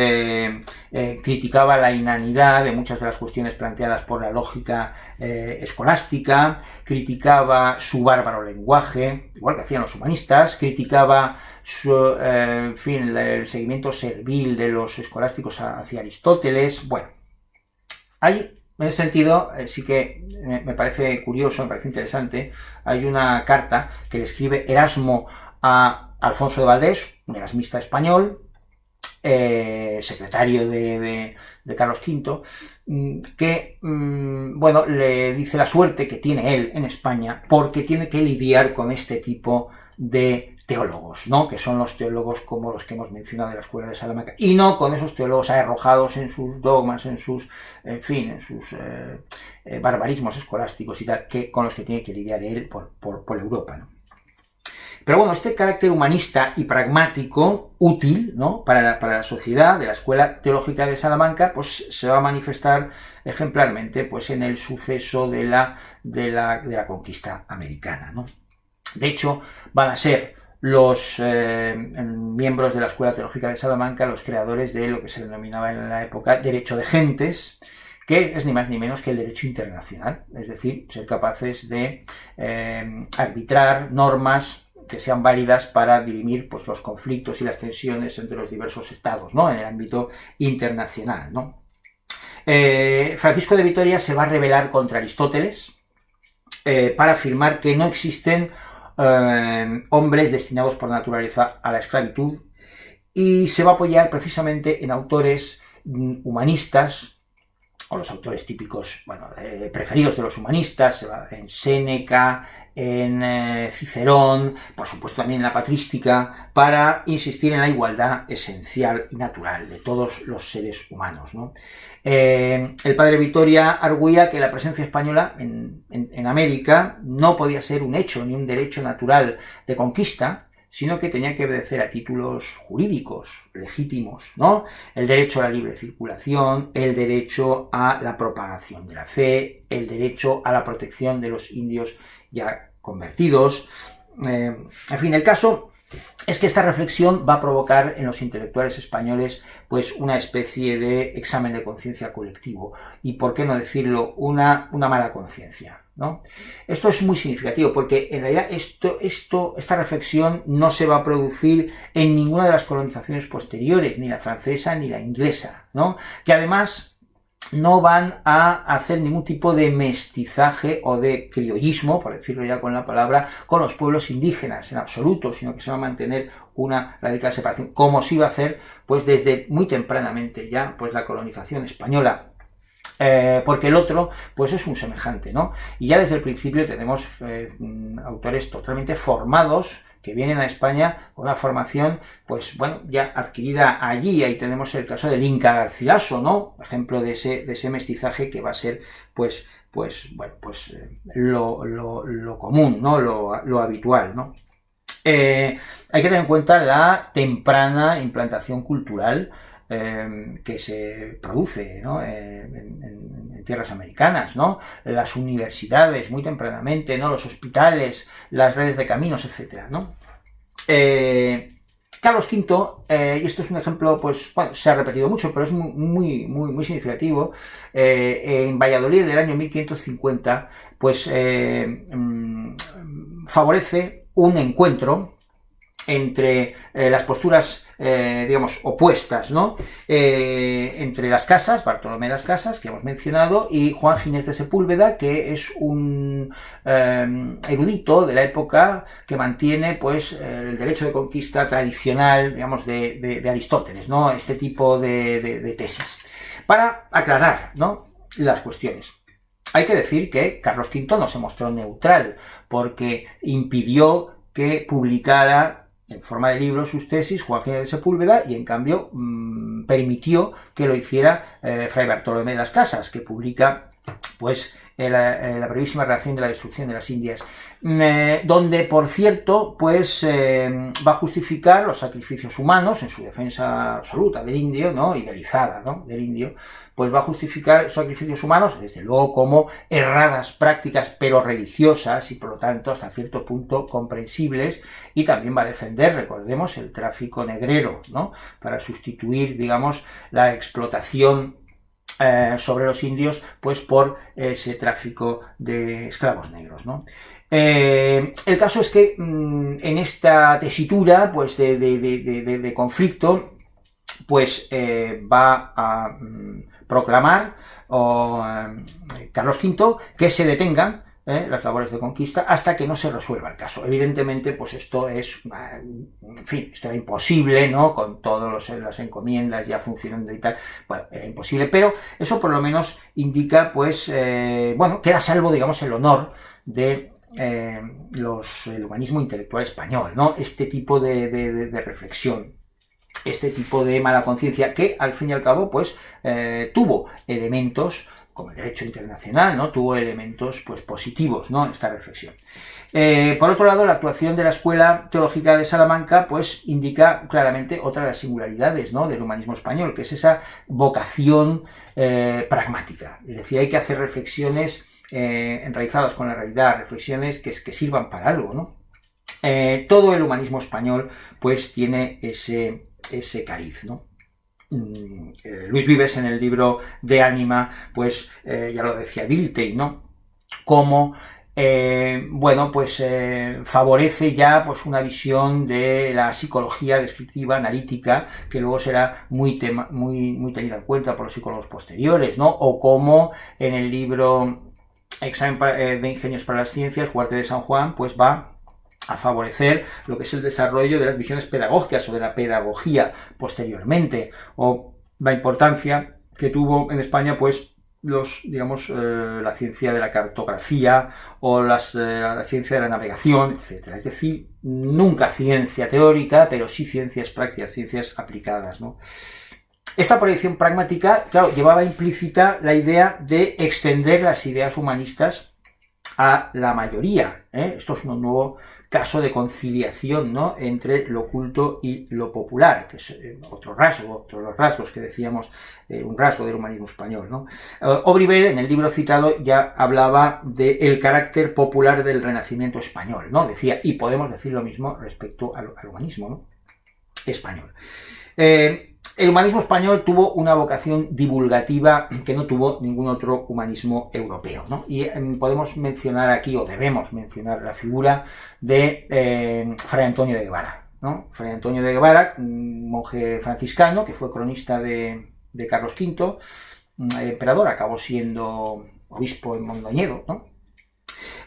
criticaba la inanidad de muchas de las cuestiones planteadas por la lógica escolástica, criticaba su bárbaro lenguaje, igual que hacían los humanistas, criticaba el seguimiento servil de los escolásticos hacia Aristóteles. Bueno, hay, en ese sentido, sí que me parece curioso, me parece interesante, hay una carta que le escribe Erasmo a Alfonso de Valdés, un erasmista español, secretario de Carlos V, que bueno, le dice la suerte que tiene él en España porque tiene que lidiar con este tipo de teólogos, ¿no? Que son los teólogos como los que hemos mencionado de la Escuela de Salamanca, y no con esos teólogos arrojados en sus dogmas, en sus barbarismos escolásticos y tal, con los que tiene que lidiar él por Europa, ¿no? Pero bueno, este carácter humanista y pragmático, útil, ¿no? para la sociedad de la Escuela Teológica de Salamanca, pues se va a manifestar ejemplarmente pues, en el suceso de la conquista americana, ¿no? De hecho, van a ser los miembros de la Escuela Teológica de Salamanca los creadores de lo que se denominaba en la época derecho de gentes, que es ni más ni menos que el derecho internacional, es decir, ser capaces de arbitrar normas que sean válidas para dirimir pues, los conflictos y las tensiones entre los diversos estados, ¿no? En el ámbito internacional, ¿no? Francisco de Vitoria se va a rebelar contra Aristóteles para afirmar que no existen hombres destinados por naturaleza a la esclavitud, y se va a apoyar precisamente en autores humanistas, o los autores típicos, bueno, preferidos de los humanistas, en Séneca, en Cicerón, por supuesto también en la patrística, para insistir en la igualdad esencial y natural de todos los seres humanos, ¿no? El padre Vitoria arguía que la presencia española en América no podía ser un hecho ni un derecho natural de conquista, sino que tenía que obedecer a títulos jurídicos legítimos, ¿no? El derecho a la libre circulación, el derecho a la propagación de la fe, el derecho a la protección de los indios ya convertidos. En fin, el caso es que esta reflexión va a provocar en los intelectuales españoles pues una especie de examen de conciencia colectivo y, por qué no decirlo, una mala conciencia, ¿no? Esto es muy significativo porque en realidad esta reflexión no se va a producir en ninguna de las colonizaciones posteriores, ni la francesa ni la inglesa, ¿no? Que además no van a hacer ningún tipo de mestizaje o de criollismo, por decirlo ya con la palabra, con los pueblos indígenas en absoluto, sino que se va a mantener una radical separación, como se iba a hacer pues desde muy tempranamente ya pues la colonización española. Porque el otro pues es un semejante, ¿no? Y ya desde el principio tenemos autores totalmente formados que vienen a España con una formación, pues bueno, ya adquirida allí. Ahí tenemos el caso del Inca Garcilaso, ¿no? Ejemplo de ese mestizaje que va a ser, lo común, ¿no? Lo habitual, ¿no? Hay que tener en cuenta la temprana implantación cultural que se produce, ¿no? en tierras americanas, ¿no? Las universidades muy tempranamente, ¿no? Los hospitales, las redes de caminos, etcétera, ¿no? Carlos V, y esto es un ejemplo, pues, bueno, se ha repetido mucho, pero es muy significativo. En Valladolid del año 1550, pues, favorece un encuentro entre las posturas, digamos, opuestas, ¿no? Entre las Casas, Bartolomé de las Casas, que hemos mencionado, y Juan Ginés de Sepúlveda, que es un erudito de la época que mantiene, pues, el derecho de conquista tradicional, digamos, de Aristóteles, ¿no? Este tipo de tesis. Para aclarar, ¿no?, las cuestiones. Hay que decir que Carlos V no se mostró neutral, porque impidió que publicara en forma de libro sus tesis Juan Ginés de Sepúlveda, y en cambio permitió que lo hiciera Fray Bartolomé de las Casas, que publica, pues, la brevísima relación de la destrucción de las Indias, donde, por cierto, pues va a justificar los sacrificios humanos en su defensa absoluta del indio, ¿no?, idealizada, ¿no?, del indio, pues va a justificar los sacrificios humanos, desde luego, como erradas prácticas, pero religiosas, y por lo tanto hasta cierto punto comprensibles, y también va a defender, recordemos, el tráfico negrero, ¿no?, para sustituir, digamos, la explotación sobre los indios, pues, por ese tráfico de esclavos negros, ¿no? El caso es que en esta tesitura, pues, de conflicto, pues va a proclamar Carlos V que se detengan las labores de conquista hasta que no se resuelva el caso. Evidentemente, pues esto es, en fin, esto era imposible, ¿no?, con todas las encomiendas ya funcionando y tal. Bueno, era imposible, pero eso por lo menos indica, pues, bueno, queda salvo, digamos, el honor de el humanismo intelectual español, ¿no?, este tipo de reflexión, este tipo de mala conciencia, que al fin y al cabo, pues, tuvo elementos, como el derecho internacional, ¿no?, tuvo elementos, pues, positivos, ¿no?, en esta reflexión. Por otro lado, la actuación de la Escuela Teológica de Salamanca, pues, indica claramente otra de las singularidades, ¿no?, del humanismo español, que es esa vocación pragmática. Es decir, hay que hacer reflexiones enraizadas con la realidad, reflexiones que sirvan para algo, ¿no? Todo el humanismo español, pues, tiene ese cariz, ¿no? Luis Vives, en el libro De Ánima, pues ya lo decía Dilthey, ¿no?, cómo bueno, pues favorece ya, pues, una visión de la psicología descriptiva, analítica, que luego será muy tenida en cuenta por los psicólogos posteriores, ¿no? O como en el libro Examen de Ingenios para las Ciencias, Huarte de San Juan, pues va a favorecer lo que es el desarrollo de las visiones pedagógicas o de la pedagogía posteriormente, o la importancia que tuvo en España, pues, digamos, la ciencia de la cartografía o la ciencia de la navegación, etc. Es decir, nunca ciencia teórica, pero sí ciencias prácticas, ciencias aplicadas, ¿no? Esta proyección pragmática, claro, llevaba implícita la idea de extender las ideas humanistas a la mayoría, ¿eh? Esto es un nuevo caso de conciliación, ¿no?, entre lo culto y lo popular, que es otro de los rasgos que decíamos, un rasgo del humanismo español, ¿no? Aubry, en el libro citado, ya hablaba del carácter popular del Renacimiento español, ¿no? Decía, y podemos decir lo mismo respecto al humanismo, ¿no?, español. El humanismo español tuvo una vocación divulgativa que no tuvo ningún otro humanismo europeo, ¿no? Y podemos mencionar aquí, o debemos mencionar, la figura de Fray Antonio de Guevara, ¿no? Fray Antonio de Guevara, un monje franciscano que fue cronista de Carlos V, emperador, acabó siendo obispo en Mondoñedo, ¿no?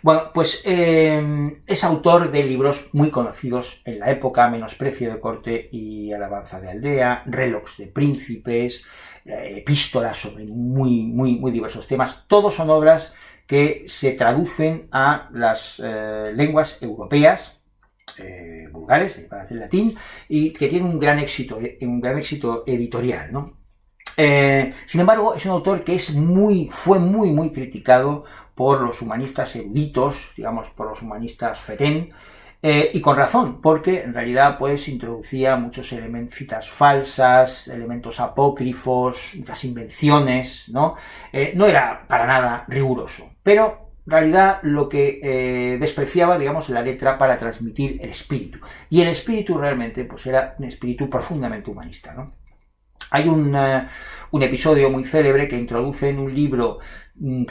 Bueno, pues es autor de libros muy conocidos en la época: Menosprecio de corte y alabanza de aldea, Relojes de príncipes, epístolas sobre muy diversos temas. Todos son obras que se traducen a las lenguas europeas, vulgares, derivadas del latín, y que tienen un gran éxito editorial, ¿no? Sin embargo, es un autor que fue muy criticado por los humanistas eruditos, digamos, por los humanistas fetén, y con razón, porque en realidad, pues, introducía muchos elementos, citas falsas, elementos apócrifos, muchas invenciones, ¿no? No era para nada riguroso, pero en realidad lo que despreciaba, digamos, la letra para transmitir el espíritu, y el espíritu realmente, pues, era un espíritu profundamente humanista, ¿no? Hay un episodio muy célebre que introduce en un libro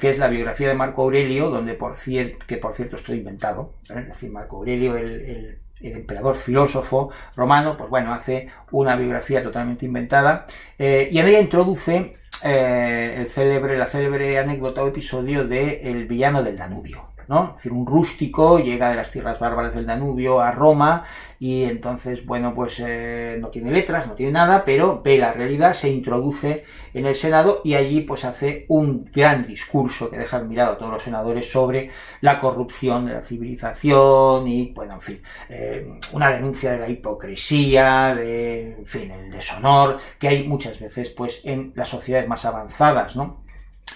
que es la biografía de Marco Aurelio, donde, por cierto, esto inventado, ¿eh? Es decir, Marco Aurelio, el el emperador filósofo romano, pues bueno, hace una biografía totalmente inventada y en ella introduce la célebre anécdota o episodio del villano del Danubio, ¿no? Es decir, un rústico llega de las tierras bárbaras del Danubio a Roma y entonces, bueno, pues no tiene letras, no tiene nada, pero ve la realidad, se introduce en el Senado y allí pues hace un gran discurso que deja admirado a todos los senadores sobre la corrupción de la civilización y, bueno, en fin, una denuncia de la hipocresía, de, en fin, el deshonor que hay muchas veces pues en las sociedades más avanzadas, ¿no?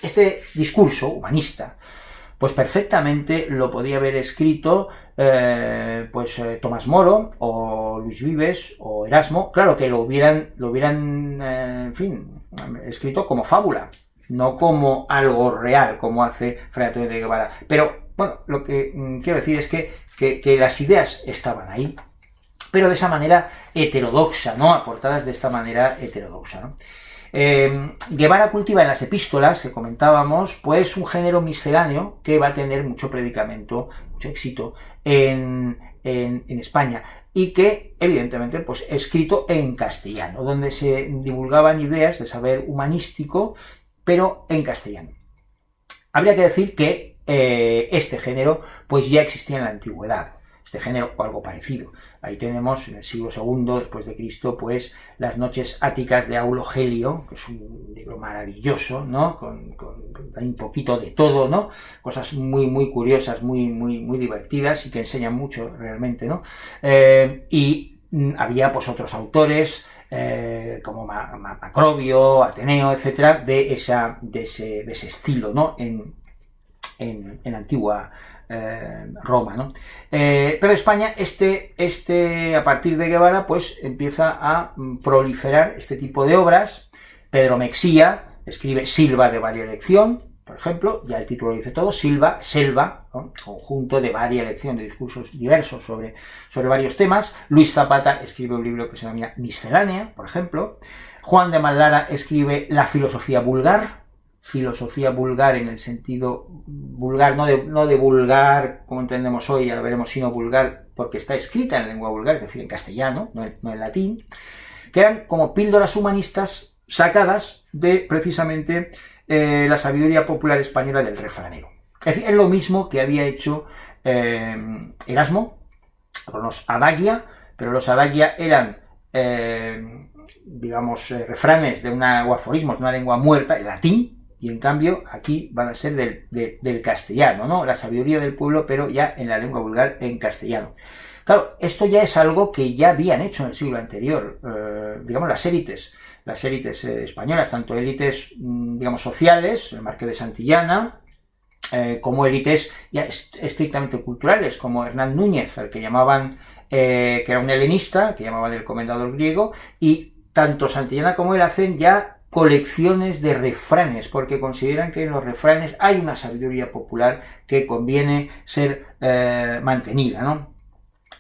Este discurso humanista pues perfectamente lo podía haber escrito Tomás Moro o Luis Vives o Erasmo, claro que lo hubieran en fin, escrito como fábula, no como algo real, como hace Fray Antonio de Guevara. Pero, bueno, lo que quiero decir es que las ideas estaban ahí, pero de esa manera heterodoxa, ¿no? Aportadas de esta manera heterodoxa, ¿no? Guevara cultiva en las epístolas que comentábamos, pues un género misceláneo que va a tener mucho predicamento, mucho éxito en España y que evidentemente pues escrito en castellano, donde se divulgaban ideas de saber humanístico, pero en castellano. Habría que decir que este género pues ya existía en la antigüedad. Este género o algo parecido. Ahí tenemos en el siglo II después de Cristo pues las noches áticas de Aulo Gelio, que es un libro maravilloso, ¿no? Con un poquito de todo, ¿no? Cosas muy curiosas, muy divertidas y que enseñan mucho realmente, ¿no? Y había pues otros autores como Macrobio, Ateneo, etcétera, de ese estilo, ¿no? En antigua Roma, ¿no? Pero España, a partir de Guevara, pues empieza a proliferar este tipo de obras. Pedro Mexía escribe Silva de varia elección, por ejemplo, ya el título lo dice todo, Selva, ¿no? Conjunto de varia elección de discursos diversos sobre varios temas. Luis Zapata escribe un libro que se denomina Miscelánea, por ejemplo. Juan de Mallara escribe La filosofía vulgar en el sentido vulgar, no de vulgar como entendemos hoy, ya lo veremos, sino vulgar porque está escrita en lengua vulgar, es decir, en castellano, no en latín, que eran como píldoras humanistas sacadas de precisamente la sabiduría popular española del refranero. Es decir, es lo mismo que había hecho Erasmo con los adagia, pero los adagia eran refranes o aforismos de una lengua muerta, el latín, y en cambio aquí van a ser del castellano, ¿no? La sabiduría del pueblo, pero ya en la lengua vulgar, en castellano. Claro, esto ya es algo que ya habían hecho en el siglo anterior, las élites españolas, tanto élites, sociales, el Marqués de Santillana, como élites ya estrictamente culturales, como Hernán Núñez, al que llamaban, que era un helenista, que llamaban el comendador griego, y tanto Santillana como él hacen ya colecciones de refranes, porque consideran que en los refranes hay una sabiduría popular que conviene ser mantenida, ¿no?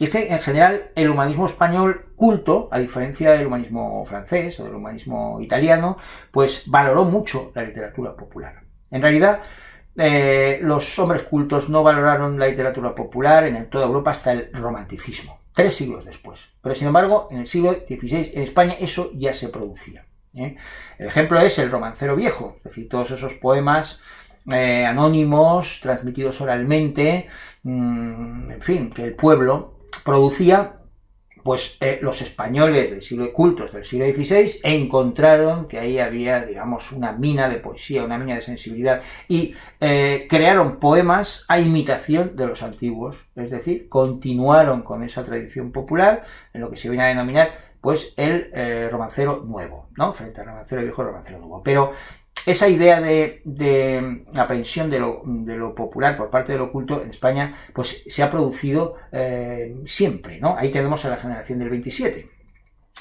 Y es que, en general, el humanismo español culto, a diferencia del humanismo francés o del humanismo italiano, pues valoró mucho la literatura popular. En realidad, los hombres cultos no valoraron la literatura popular en toda Europa hasta el romanticismo, 3 siglos después. Pero, sin embargo, en el siglo XVI, en España, eso ya se producía. El ejemplo es el romancero viejo, es decir, todos esos poemas anónimos, transmitidos oralmente, en fin, que el pueblo producía, pues los españoles cultos del siglo XVI encontraron que ahí había, una mina de poesía, una mina de sensibilidad, y crearon poemas a imitación de los antiguos, es decir, continuaron con esa tradición popular en lo que se viene a denominar pues el romancero nuevo, ¿no? Frente al romancero viejo, el romancero nuevo. Pero esa idea de aprehensión de lo popular por parte del oculto en España, pues se ha producido siempre, ¿no? Ahí tenemos a la generación del 27.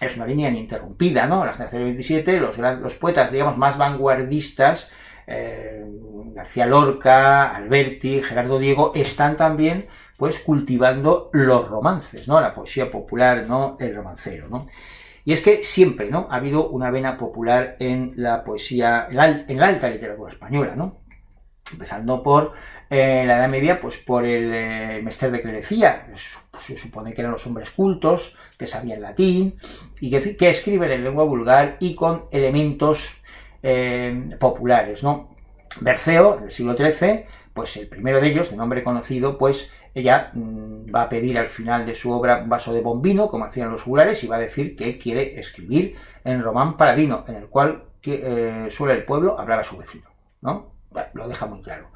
Es una línea ininterrumpida, ¿no? La generación del 27, los poetas, más vanguardistas, García Lorca, Alberti, Gerardo Diego, están también pues cultivando los romances, ¿no? La poesía popular, ¿no? El romancero, ¿no? Y es que siempre, ¿no? Ha habido una vena popular en la poesía, en la alta literatura española, ¿no? empezando por la Edad Media, pues por el mester de clerecía. Se supone que eran los hombres cultos, que sabían latín, y que escriben en lengua vulgar y con elementos populares, ¿no? Berceo, en el siglo XIII, pues el primero de ellos, de nombre conocido, pues ella va a pedir al final de su obra un vaso de bombino, como hacían los juglares, y va a decir que quiere escribir en román paladino, en el cual suele el pueblo hablar a su vecino, ¿no? Bueno, lo deja muy claro.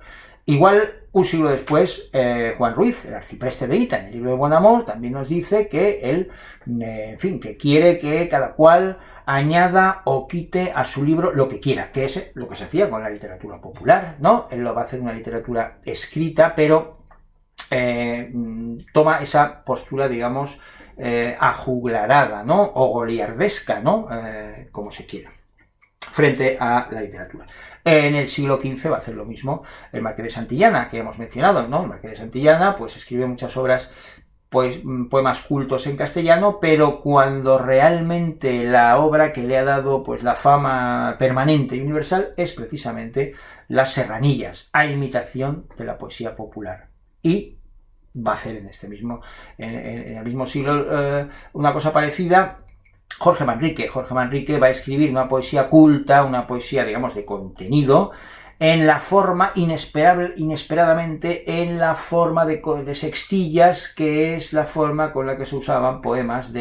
Igual, un siglo después, Juan Ruiz, el arcipreste de Hita, en el libro de Buen Amor, también nos dice que él, en fin, que quiere que cada cual añada o quite a su libro lo que quiera, que es lo que se hacía con la literatura popular, ¿no? Él lo va a hacer una literatura escrita, pero toma esa postura, digamos, ajuglarada, ¿no? O goliardesca, ¿no? Como se quiera, frente a la literatura. En el siglo XV va a hacer lo mismo el Marqués de Santillana, que hemos mencionado, ¿no? El Marqués de Santillana, pues escribe muchas obras, pues poemas cultos en castellano, pero cuando realmente la obra que le ha dado pues la fama permanente y universal es precisamente Las Serranillas, a imitación de la poesía popular. Y va a hacer en el mismo siglo una cosa parecida Jorge Manrique. Jorge Manrique va a escribir una poesía culta, una poesía, digamos, de contenido, en la forma, inesperadamente, en la forma de sextillas, que es la forma con la que se usaban poemas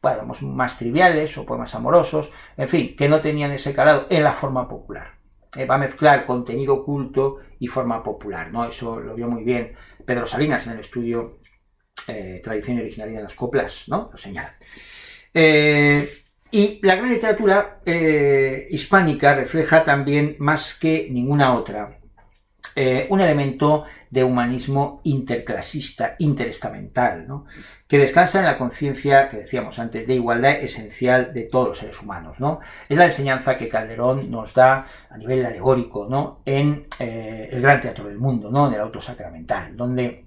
bueno, más triviales o poemas amorosos, en fin, que no tenían ese calado en la forma popular. Va a mezclar contenido culto y forma popular, ¿no? Eso lo vio muy bien Pedro Salinas en el estudio Tradición y Originalidad en las Coplas, ¿no? Lo señala. Y la gran literatura hispánica refleja también, más que ninguna otra, un elemento de humanismo interclasista, interestamental, ¿no? Que descansa en la conciencia, que decíamos antes, de igualdad esencial de todos los seres humanos, ¿no? Es la enseñanza que Calderón nos da a nivel alegórico, ¿no? En el gran teatro del mundo, ¿no? En el auto sacramental, donde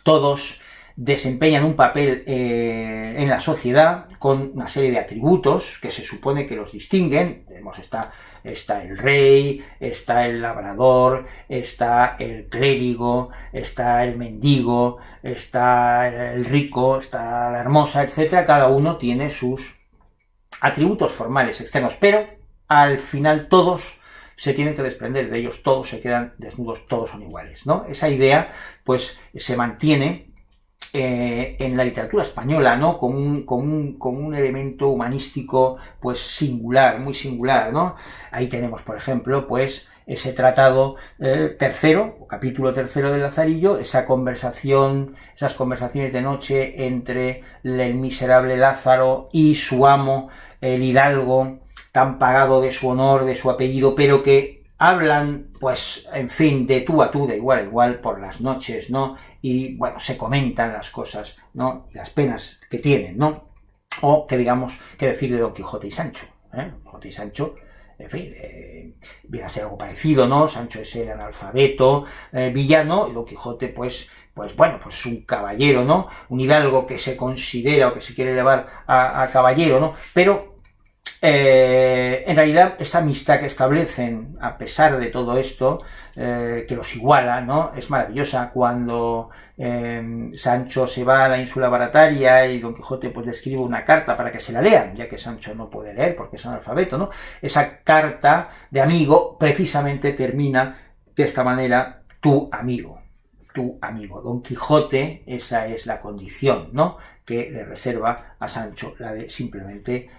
todos desempeñan un papel en la sociedad con una serie de atributos que se supone que los distinguen. Está el rey, está el labrador, está el clérigo, está el mendigo, está el rico, está la hermosa, etc. Cada uno tiene sus atributos formales externos, pero al final todos se tienen que desprender de ellos, todos se quedan desnudos, todos son iguales, ¿no? Esa idea, pues, se mantiene en la literatura española, ¿no? Como un elemento humanístico, pues, singular, muy singular, ¿no? Ahí tenemos, por ejemplo, pues, ese tratado tercero, o capítulo tercero del Lazarillo, esas conversaciones de noche entre el miserable Lázaro y su amo, el hidalgo, tan pagado de su honor, de su apellido, pero que hablan, pues, en fin, de tú a tú, de igual a igual, por las noches, ¿no? Y, bueno, se comentan las cosas, ¿no? Y las penas que tienen, ¿no? O, que digamos, qué decir de Don Quijote y Sancho, Don Quijote y Sancho, en fin, viene a ser algo parecido, ¿no? Sancho es el analfabeto villano, y Don Quijote, pues bueno, pues es un caballero, ¿no? Un hidalgo que se considera o que se quiere elevar a caballero, ¿no? Pero en realidad, esa amistad que establecen, a pesar de todo esto, que los iguala, ¿no? Es maravillosa. Cuando Sancho se va a la ínsula Barataria y Don Quijote, pues, le escribe una carta para que se la lean, ya que Sancho no puede leer porque es analfabeto, ¿no? Esa carta de amigo precisamente termina de esta manera: tu amigo. Don Quijote, esa es la condición, ¿no?, que le reserva a Sancho, la de simplemente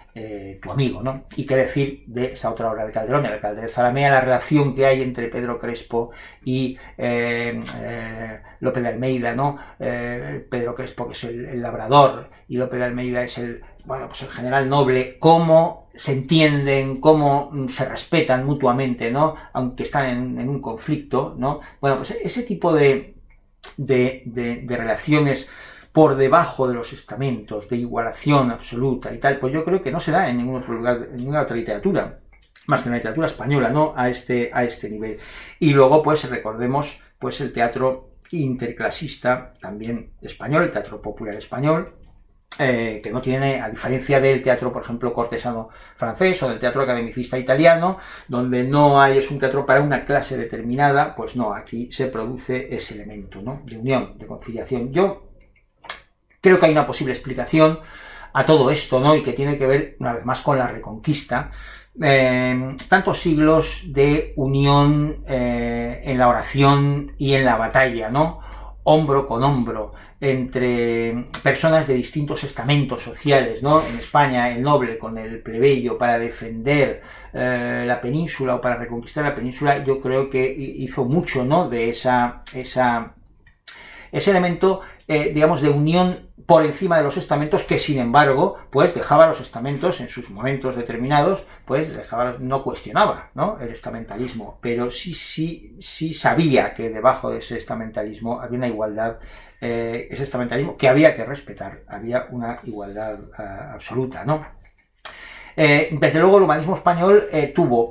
tu amigo, ¿no? Y qué decir de esa otra obra de Calderón, El alcalde de Zalamea, la relación que hay entre Pedro Crespo y Lope de Almeida, ¿no? Pedro Crespo, que es el labrador, y Lope de Almeida es el general noble, cómo se entienden, cómo se respetan mutuamente, ¿no? Aunque están en un conflicto, ¿no? Bueno, pues ese tipo de relaciones por debajo de los estamentos, de igualación absoluta y tal, pues yo creo que no se da en ningún otro lugar, en ninguna otra literatura, más que en la literatura española, ¿no?, a este nivel. Y luego, pues, recordemos, pues, el teatro interclasista, también español, el teatro popular español, que no tiene, a diferencia del teatro, por ejemplo, cortesano francés o del teatro academicista italiano, donde no hay, es un teatro para una clase determinada, pues no, aquí se produce ese elemento, ¿no?, de unión, de conciliación. Yo creo que hay una posible explicación a todo esto, ¿no?, y que tiene que ver, una vez más, con la Reconquista. Tantos siglos de unión en la oración y en la batalla, ¿no?, hombro con hombro, entre personas de distintos estamentos sociales, ¿no? En España, el noble con el plebeyo para defender la península o para reconquistar la península, yo creo que hizo mucho, ¿no?, de ese elemento, digamos, de unión por encima de los estamentos, que sin embargo, pues dejaba a los estamentos en sus momentos determinados, pues no cuestionaba, ¿no?, el estamentalismo, pero sí sabía que debajo de ese estamentalismo había una igualdad, ese estamentalismo que había que respetar, había una igualdad absoluta, ¿no? Desde luego el humanismo español tuvo,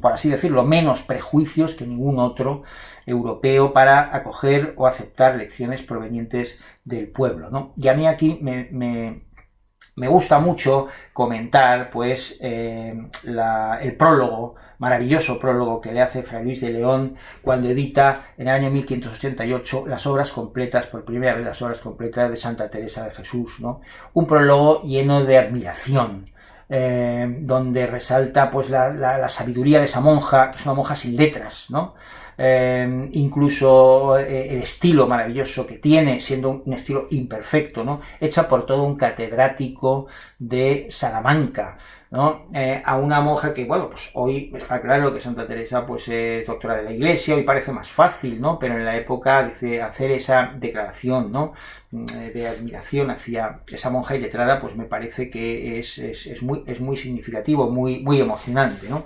por así decirlo, menos prejuicios que ningún otro europeo para acoger o aceptar lecciones provenientes del pueblo, ¿no? Y a mí aquí me gusta mucho comentar, pues, el prólogo, maravilloso prólogo que le hace Fray Luis de León cuando edita en el año 1588 las obras completas, por primera vez las obras completas de Santa Teresa de Jesús, ¿no? Un prólogo lleno de admiración, donde resalta, pues, la sabiduría de esa monja, que es una monja sin letras, ¿no? Incluso el estilo maravilloso que tiene, siendo un estilo imperfecto, ¿no?, hecha por todo un catedrático de Salamanca, ¿no?, a una monja que, bueno, pues hoy está claro que Santa Teresa, pues, es doctora de la Iglesia, hoy parece más fácil, ¿no?, pero en la época, dice, hacer esa declaración, ¿no?, de admiración hacia esa monja iletrada, pues me parece que es muy significativo, muy emocionante, ¿no?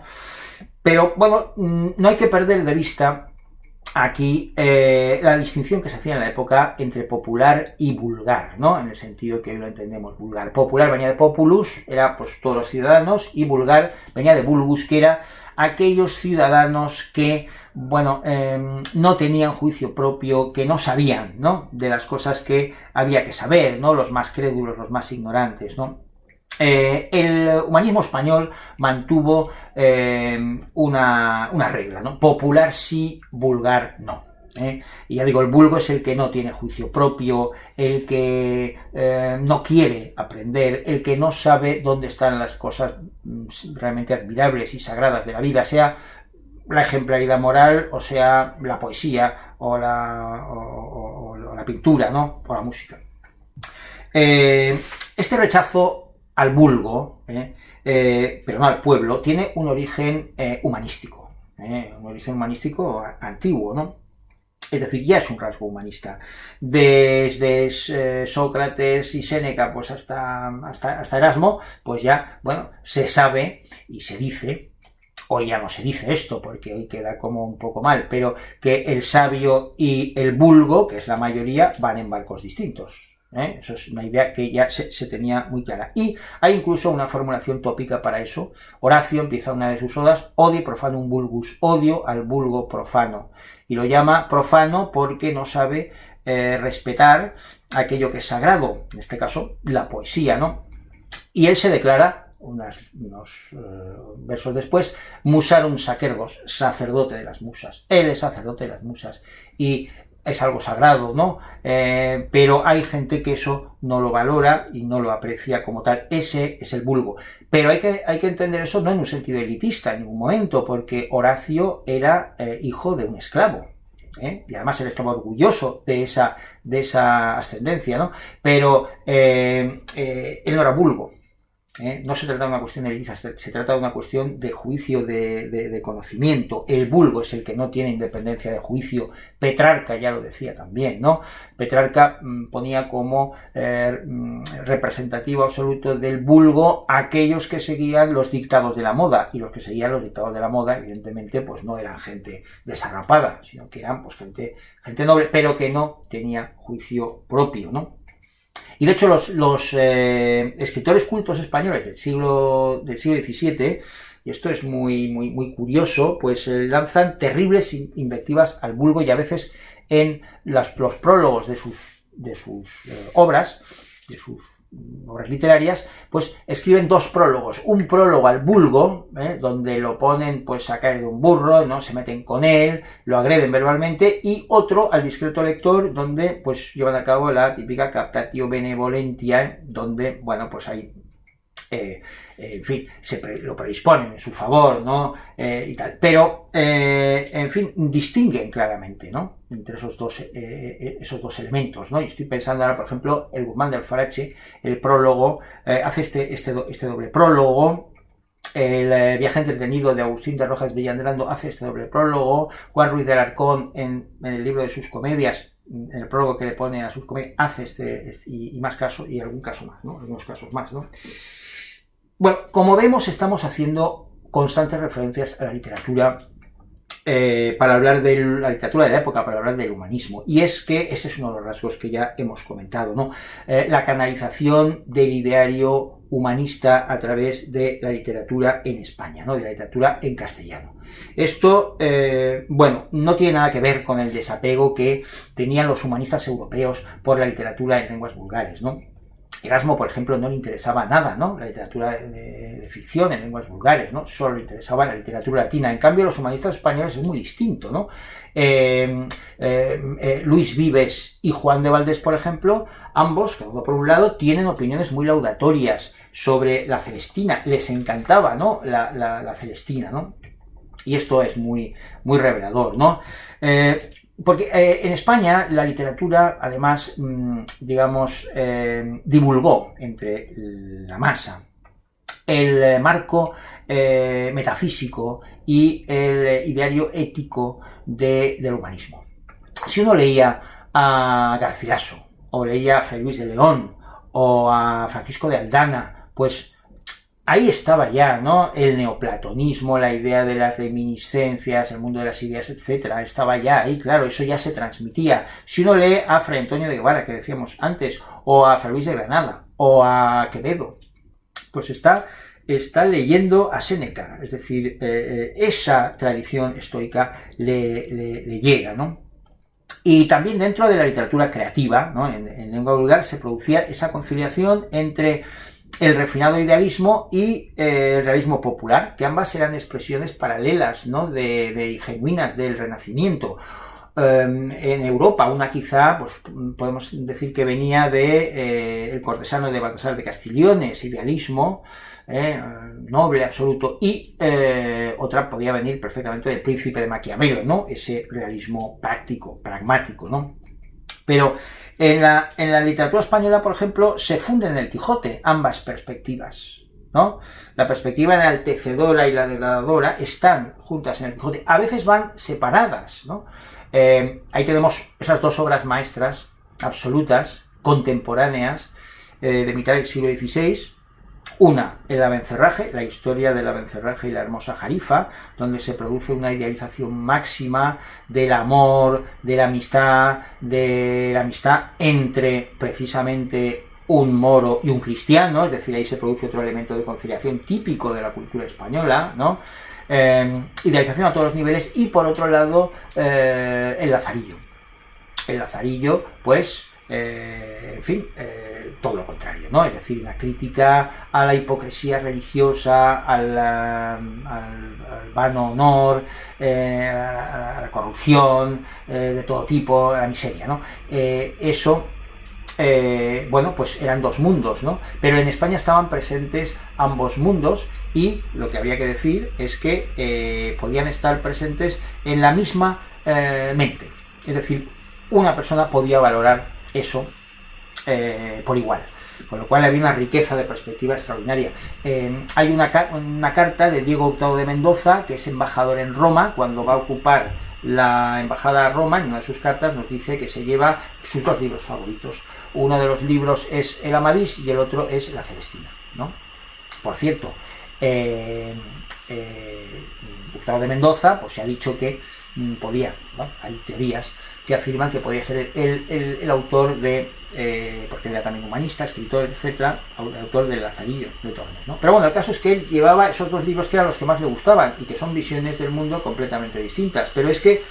Pero, bueno, no hay que perder de vista aquí la distinción que se hacía en la época entre popular y vulgar, ¿no?, en el sentido que hoy lo entendemos vulgar. Popular venía de populus, era, pues, todos los ciudadanos, y vulgar venía de vulgus, que era aquellos ciudadanos que, bueno, no tenían juicio propio, que no sabían, ¿no?, de las cosas que había que saber, ¿no?, los más crédulos, los más ignorantes, ¿no? El humanismo español mantuvo una regla, ¿no?, popular sí, vulgar no. Y ya digo, el vulgo es el que no tiene juicio propio, el que no quiere aprender, el que no sabe dónde están las cosas realmente admirables y sagradas de la vida, sea la ejemplaridad moral, o sea la poesía, o la pintura, ¿no?, o la música. Este rechazo al vulgo, pero no al pueblo, tiene un origen humanístico, un origen humanístico antiguo, ¿no? Es decir, ya es un rasgo humanista. Desde Sócrates y Séneca, pues hasta Erasmo, pues ya, bueno, se sabe y se dice, hoy ya no se dice esto porque hoy queda como un poco mal, pero que el sabio y el vulgo, que es la mayoría, van en barcos distintos. Eso es una idea que ya se tenía muy clara. Y hay incluso una formulación tópica para eso. Horacio empieza una de sus odas, Odi profanum vulgus, odio al vulgo profano. Y lo llama profano porque no sabe respetar aquello que es sagrado, en este caso la poesía, ¿no? Y él se declara, unos versos después, musarum sacerdos, sacerdote de las musas. Él es sacerdote de las musas. Y es algo sagrado, ¿no? Pero hay gente que eso no lo valora y no lo aprecia como tal. Ese es el vulgo. Pero hay que entender eso no en un sentido elitista en ningún momento, porque Horacio era hijo de un esclavo. Y además él estaba orgulloso de esa ascendencia, ¿no? Pero él no era vulgo. No se trata de una cuestión de elitista, se trata de una cuestión de juicio, de conocimiento. El vulgo es el que no tiene independencia de juicio. Petrarca ya lo decía también, ¿no? Petrarca ponía como representativo absoluto del vulgo aquellos que seguían los dictados de la moda, y los que seguían los dictados de la moda, evidentemente, pues no eran gente desarrapada, sino que eran, pues, gente noble, pero que no tenía juicio propio, ¿no? Y de hecho los escritores cultos españoles del siglo XVII, y esto es muy curioso, pues lanzan terribles invectivas al vulgo, y a veces en los prólogos de sus obras, de sus obras literarias, pues escriben dos prólogos. Un prólogo al vulgo, donde lo ponen pues a caer de un burro, ¿no? Se meten con él, lo agreden verbalmente, y otro al discreto lector, donde pues llevan a cabo la típica captatio benevolentia, donde, bueno, pues hay en fin, lo predisponen en su favor, ¿no? Y tal. Pero, en fin, distinguen claramente, ¿no? Entre esos dos elementos, ¿no? Y estoy pensando ahora, por ejemplo, el Guzmán de Alfarache, el prólogo, hace este doble prólogo. El viaje entretenido de Agustín de Rojas Villandrando hace este doble prólogo. Juan Ruiz de Alarcón, en el libro de sus comedias, en el prólogo que le pone a sus comedias, hace y más casos, y algún caso más, ¿no? Algunos casos más, ¿no? Bueno, como vemos, estamos haciendo constantes referencias a la literatura para hablar de la literatura de la época, para hablar del humanismo. Y es que ese es uno de los rasgos que ya hemos comentado, ¿no? La canalización del ideario humanista a través de la literatura en España, ¿no? De la literatura en castellano. Esto, bueno, no tiene nada que ver con el desapego que tenían los humanistas europeos por la literatura en lenguas vulgares, ¿no? Erasmo, por ejemplo, no le interesaba nada, ¿no? La literatura de ficción en lenguas vulgares, ¿no? Solo le interesaba la literatura latina. En cambio, los humanistas españoles es muy distinto, ¿no? Luis Vives y Juan de Valdés, por ejemplo, ambos, cada uno por un lado, tienen opiniones muy laudatorias sobre la Celestina. Les encantaba, ¿no? La Celestina, ¿no? Y esto es muy, muy revelador, ¿no? Porque en España la literatura, además, digamos, divulgó entre la masa el marco metafísico y el ideario ético del humanismo. Si uno leía a Garcilaso, o leía a Fray Luis de León, o a Francisco de Aldana, pues ahí estaba ya, ¿no? El neoplatonismo, la idea de las reminiscencias, el mundo de las ideas, etcétera, estaba ya ahí, claro, eso ya se transmitía. Si uno lee a Fray Antonio de Guevara, que decíamos antes, o a Fray Luis de Granada, o a Quevedo, pues está leyendo a Séneca, es decir, esa tradición estoica le llega, ¿no? Y también dentro de la literatura creativa, ¿no? En lengua vulgar se producía esa conciliación entre el refinado idealismo y el realismo popular, que ambas eran expresiones paralelas, ¿no? de genuinas del Renacimiento. En Europa, una quizá, pues podemos decir que venía de el cortesano de Baltasar de Castigliones, idealismo, noble, absoluto, y otra podía venir perfectamente del Príncipe de Maquiavelo, ¿no? Ese realismo práctico, pragmático, ¿no? Pero en la literatura española, por ejemplo, se funden en el Quijote ambas perspectivas, ¿no? La perspectiva enaltecedora y la degradadora están juntas en el Quijote. A veces van separadas, ¿no? Ahí tenemos esas dos obras maestras absolutas, contemporáneas, de mitad del siglo XVI. Una, el Abencerraje, la historia del Abencerraje y la hermosa Jarifa, donde se produce una idealización máxima del amor, de la amistad entre precisamente un moro y un cristiano, es decir, ahí se produce otro elemento de conciliación típico de la cultura española, ¿no? Idealización a todos los niveles. Y por otro lado, el Lazarillo. El Lazarillo, pues, en fin, todo lo contrario, ¿no? Es decir, una crítica a la hipocresía religiosa, al vano honor, a la corrupción de todo tipo, a la miseria, ¿no? Bueno, pues eran dos mundos, ¿no? Pero en España estaban presentes ambos mundos, y lo que habría que decir es que podían estar presentes en la misma mente. Es decir, una persona podía valorar eso por igual, con lo cual había una riqueza de perspectiva extraordinaria. Hay una carta de Diego Hurtado de Mendoza, que es embajador en Roma, cuando va a ocupar la embajada a Roma. En una de sus cartas nos dice que se lleva sus dos libros favoritos. Uno de los libros es el Amadís y el otro es la Celestina, ¿no? Por cierto, Hurtado de Mendoza, pues se ha dicho que podía, ¿no? Hay teorías que afirman que podía ser el autor de, porque él era también humanista, escritor, etcétera, el autor del Lazarillo de Tormes, ¿no? Pero bueno, el caso es que él llevaba esos dos libros que eran los que más le gustaban y que son visiones del mundo completamente distintas. Pero es que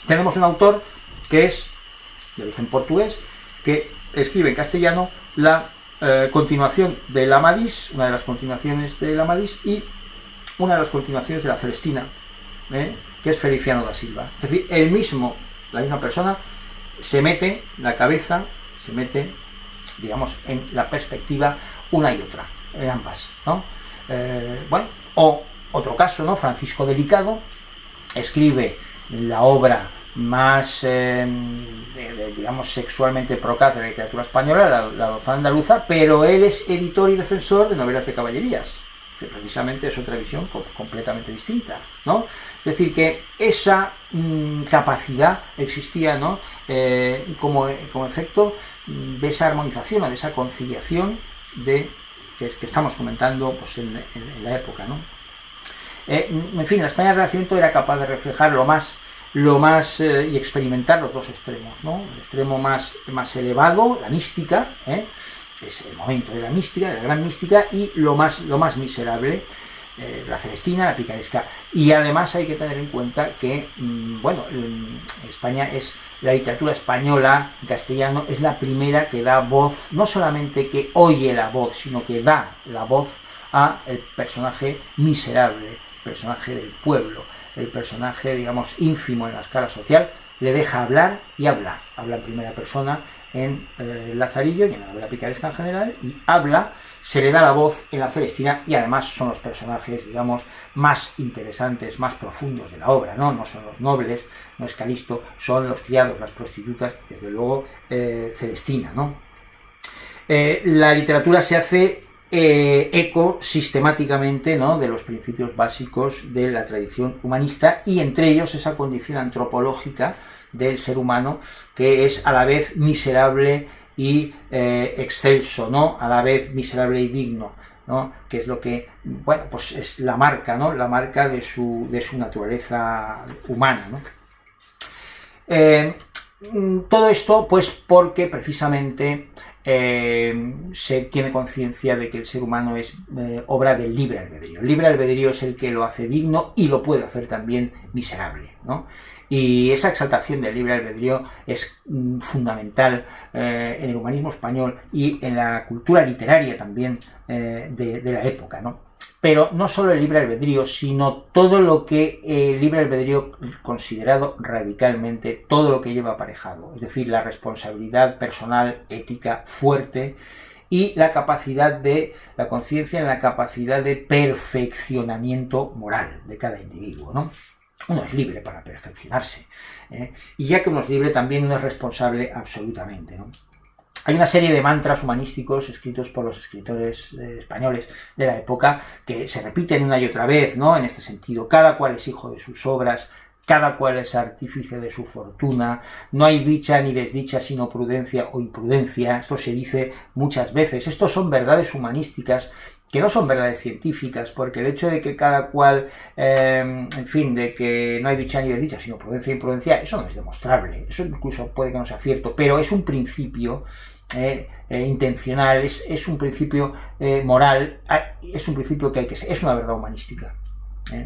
tenemos un autor que es de origen portugués, que escribe en castellano la continuación del Amadís, una de las continuaciones del Amadís, y una de las continuaciones de la Celestina, que es Feliciano da Silva. Es decir, la misma persona, se mete la cabeza, se mete, digamos, en la perspectiva una y otra, en ambas, ¿no? Bueno, o otro caso, ¿no? Francisco Delicado escribe la obra más, digamos, sexualmente procaz de la literatura española, la Dozana Andaluza, pero él es editor y defensor de novelas de caballerías, que precisamente es otra visión completamente distinta, ¿no? Es decir, que esa capacidad existía, ¿no? Como efecto de esa armonización o de esa conciliación que estamos comentando, pues, en la época, ¿no? En fin, la España del Renacimiento era capaz de reflejar lo más y experimentar los dos extremos, ¿no? El extremo más elevado, la mística, que es el momento de la mística, de la gran mística, y lo más miserable, la celestina, la picaresca. Y además hay que tener en cuenta que, bueno, España la literatura española, en castellano, es la primera que da voz, no solamente que oye la voz, sino que da la voz a el personaje miserable, el personaje del pueblo, el personaje, digamos, ínfimo en la escala social, le deja hablar y habla en primera persona en Lazarillo y en la novela picaresca en general, y se le da la voz en la Celestina, y además son los personajes, digamos, más interesantes, más profundos de la obra, no son los nobles, no es Calisto, son los criados, las prostitutas, desde luego Celestina, ¿no? La literatura se hace eco sistemáticamente, ¿no?, de los principios básicos de la tradición humanista, y entre ellos esa condición antropológica del ser humano, que es a la vez miserable y excelso, ¿no?, a la vez miserable y digno, ¿no?, que es lo que, bueno, pues es la marca, ¿no?, la marca de su naturaleza humana, ¿no? Todo esto, pues, porque precisamente se tiene conciencia de que el ser humano es obra del libre albedrío. El libre albedrío es el que lo hace digno y lo puede hacer también miserable, ¿no? Y esa exaltación del libre albedrío es fundamental en el humanismo español y en la cultura literaria también de la época, ¿no? Pero no solo el libre albedrío, sino todo lo que el libre albedrío considerado radicalmente, todo lo que lleva aparejado, es decir, la responsabilidad personal, ética, fuerte, y la conciencia en la capacidad de perfeccionamiento moral de cada individuo, ¿no? Uno es libre para perfeccionarse, y ya que uno es libre, también uno es responsable absolutamente, ¿no? Hay una serie de mantras humanísticos escritos por los escritores españoles de la época que se repiten una y otra vez, ¿no?, en este sentido. Cada cual es hijo de sus obras, cada cual es artífice de su fortuna, no hay dicha ni desdicha sino prudencia o imprudencia. Esto se dice muchas veces. Estos son verdades humanísticas que no son verdades científicas, porque el hecho de que cada cual, en fin, de que no hay dicha ni desdicha sino prudencia e imprudencia, eso no es demostrable, eso incluso puede que no sea cierto, pero es un principio intencional, es un principio moral, es un principio que hay que ser, es una verdad humanística,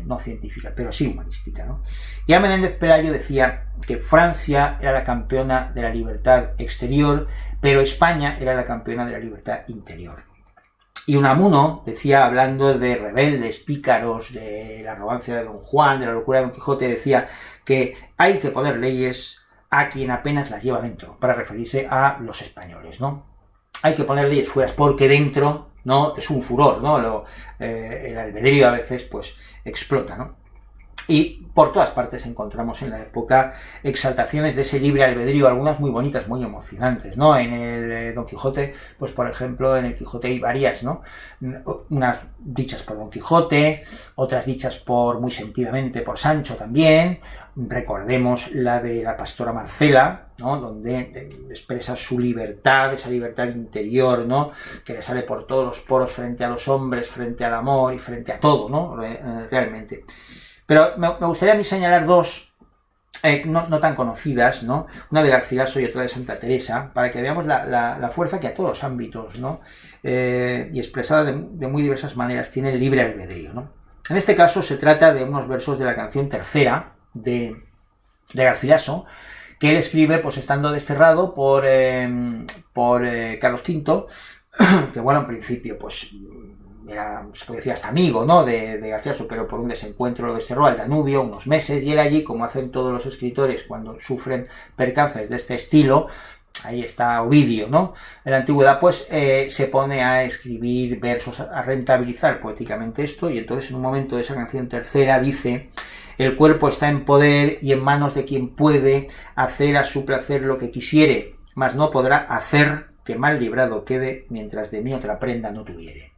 no científica, pero sí humanística, ¿no? Ya Menéndez Pelayo decía que Francia era la campeona de la libertad exterior, pero España era la campeona de la libertad interior. Y Unamuno decía, hablando de rebeldes, pícaros, de la arrogancia de Don Juan, de la locura de Don Quijote, decía que hay que poner leyes a quien apenas las lleva dentro, para referirse a los españoles, ¿no? Hay que poner leyes fuera porque dentro, ¿no?, es un furor, ¿no? El albedrío a veces, pues, explota, ¿no? Y por todas partes encontramos en la época exaltaciones de ese libre albedrío, algunas muy bonitas, muy emocionantes, ¿no? En el Don Quijote, pues por ejemplo, en el Quijote hay varias, ¿no? Unas dichas por Don Quijote, otras dichas muy sentidamente por Sancho también. Recordemos la de la pastora Marcela, ¿no?, donde expresa su libertad, esa libertad interior, ¿no?, que le sale por todos los poros frente a los hombres, frente al amor y frente a todo, ¿no?, realmente. Pero me gustaría a mí señalar dos no tan conocidas, ¿no?, una de Garcilaso y otra de Santa Teresa, para que veamos la fuerza que a todos los ámbitos, ¿no?, y expresada de muy diversas maneras, tiene el libre albedrío, ¿no? En este caso se trata de unos versos de la canción Tercera de Garcilaso, que él escribe pues estando desterrado por Carlos V, que bueno, en principio, pues era, se puede decir hasta amigo, ¿no?, de Garcilaso, pero por un desencuentro lo desterró al Danubio unos meses, y él allí, como hacen todos los escritores cuando sufren percances de este estilo, ahí está Ovidio, ¿no?, en la antigüedad, pues se pone a escribir versos, a rentabilizar poéticamente esto, y entonces en un momento de esa canción tercera dice: el cuerpo está en poder y en manos de quien puede hacer a su placer lo que quisiere, mas no podrá hacer que mal librado quede mientras de mí otra prenda no tuviere.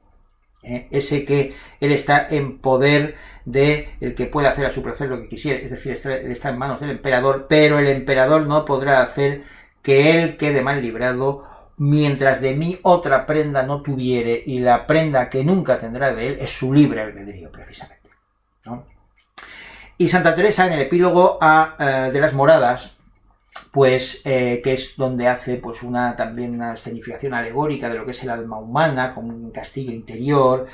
Ese que él está en poder de el que puede hacer a su placer lo que quisiera, es decir, él está en manos del emperador, pero el emperador no podrá hacer que él quede mal librado mientras de mí otra prenda no tuviere, y la prenda que nunca tendrá de él es su libre albedrío, precisamente, ¿no? Y Santa Teresa, en el epílogo de las Moradas, pues que es donde hace pues también una escenificación alegórica de lo que es el alma humana, como un castillo interior,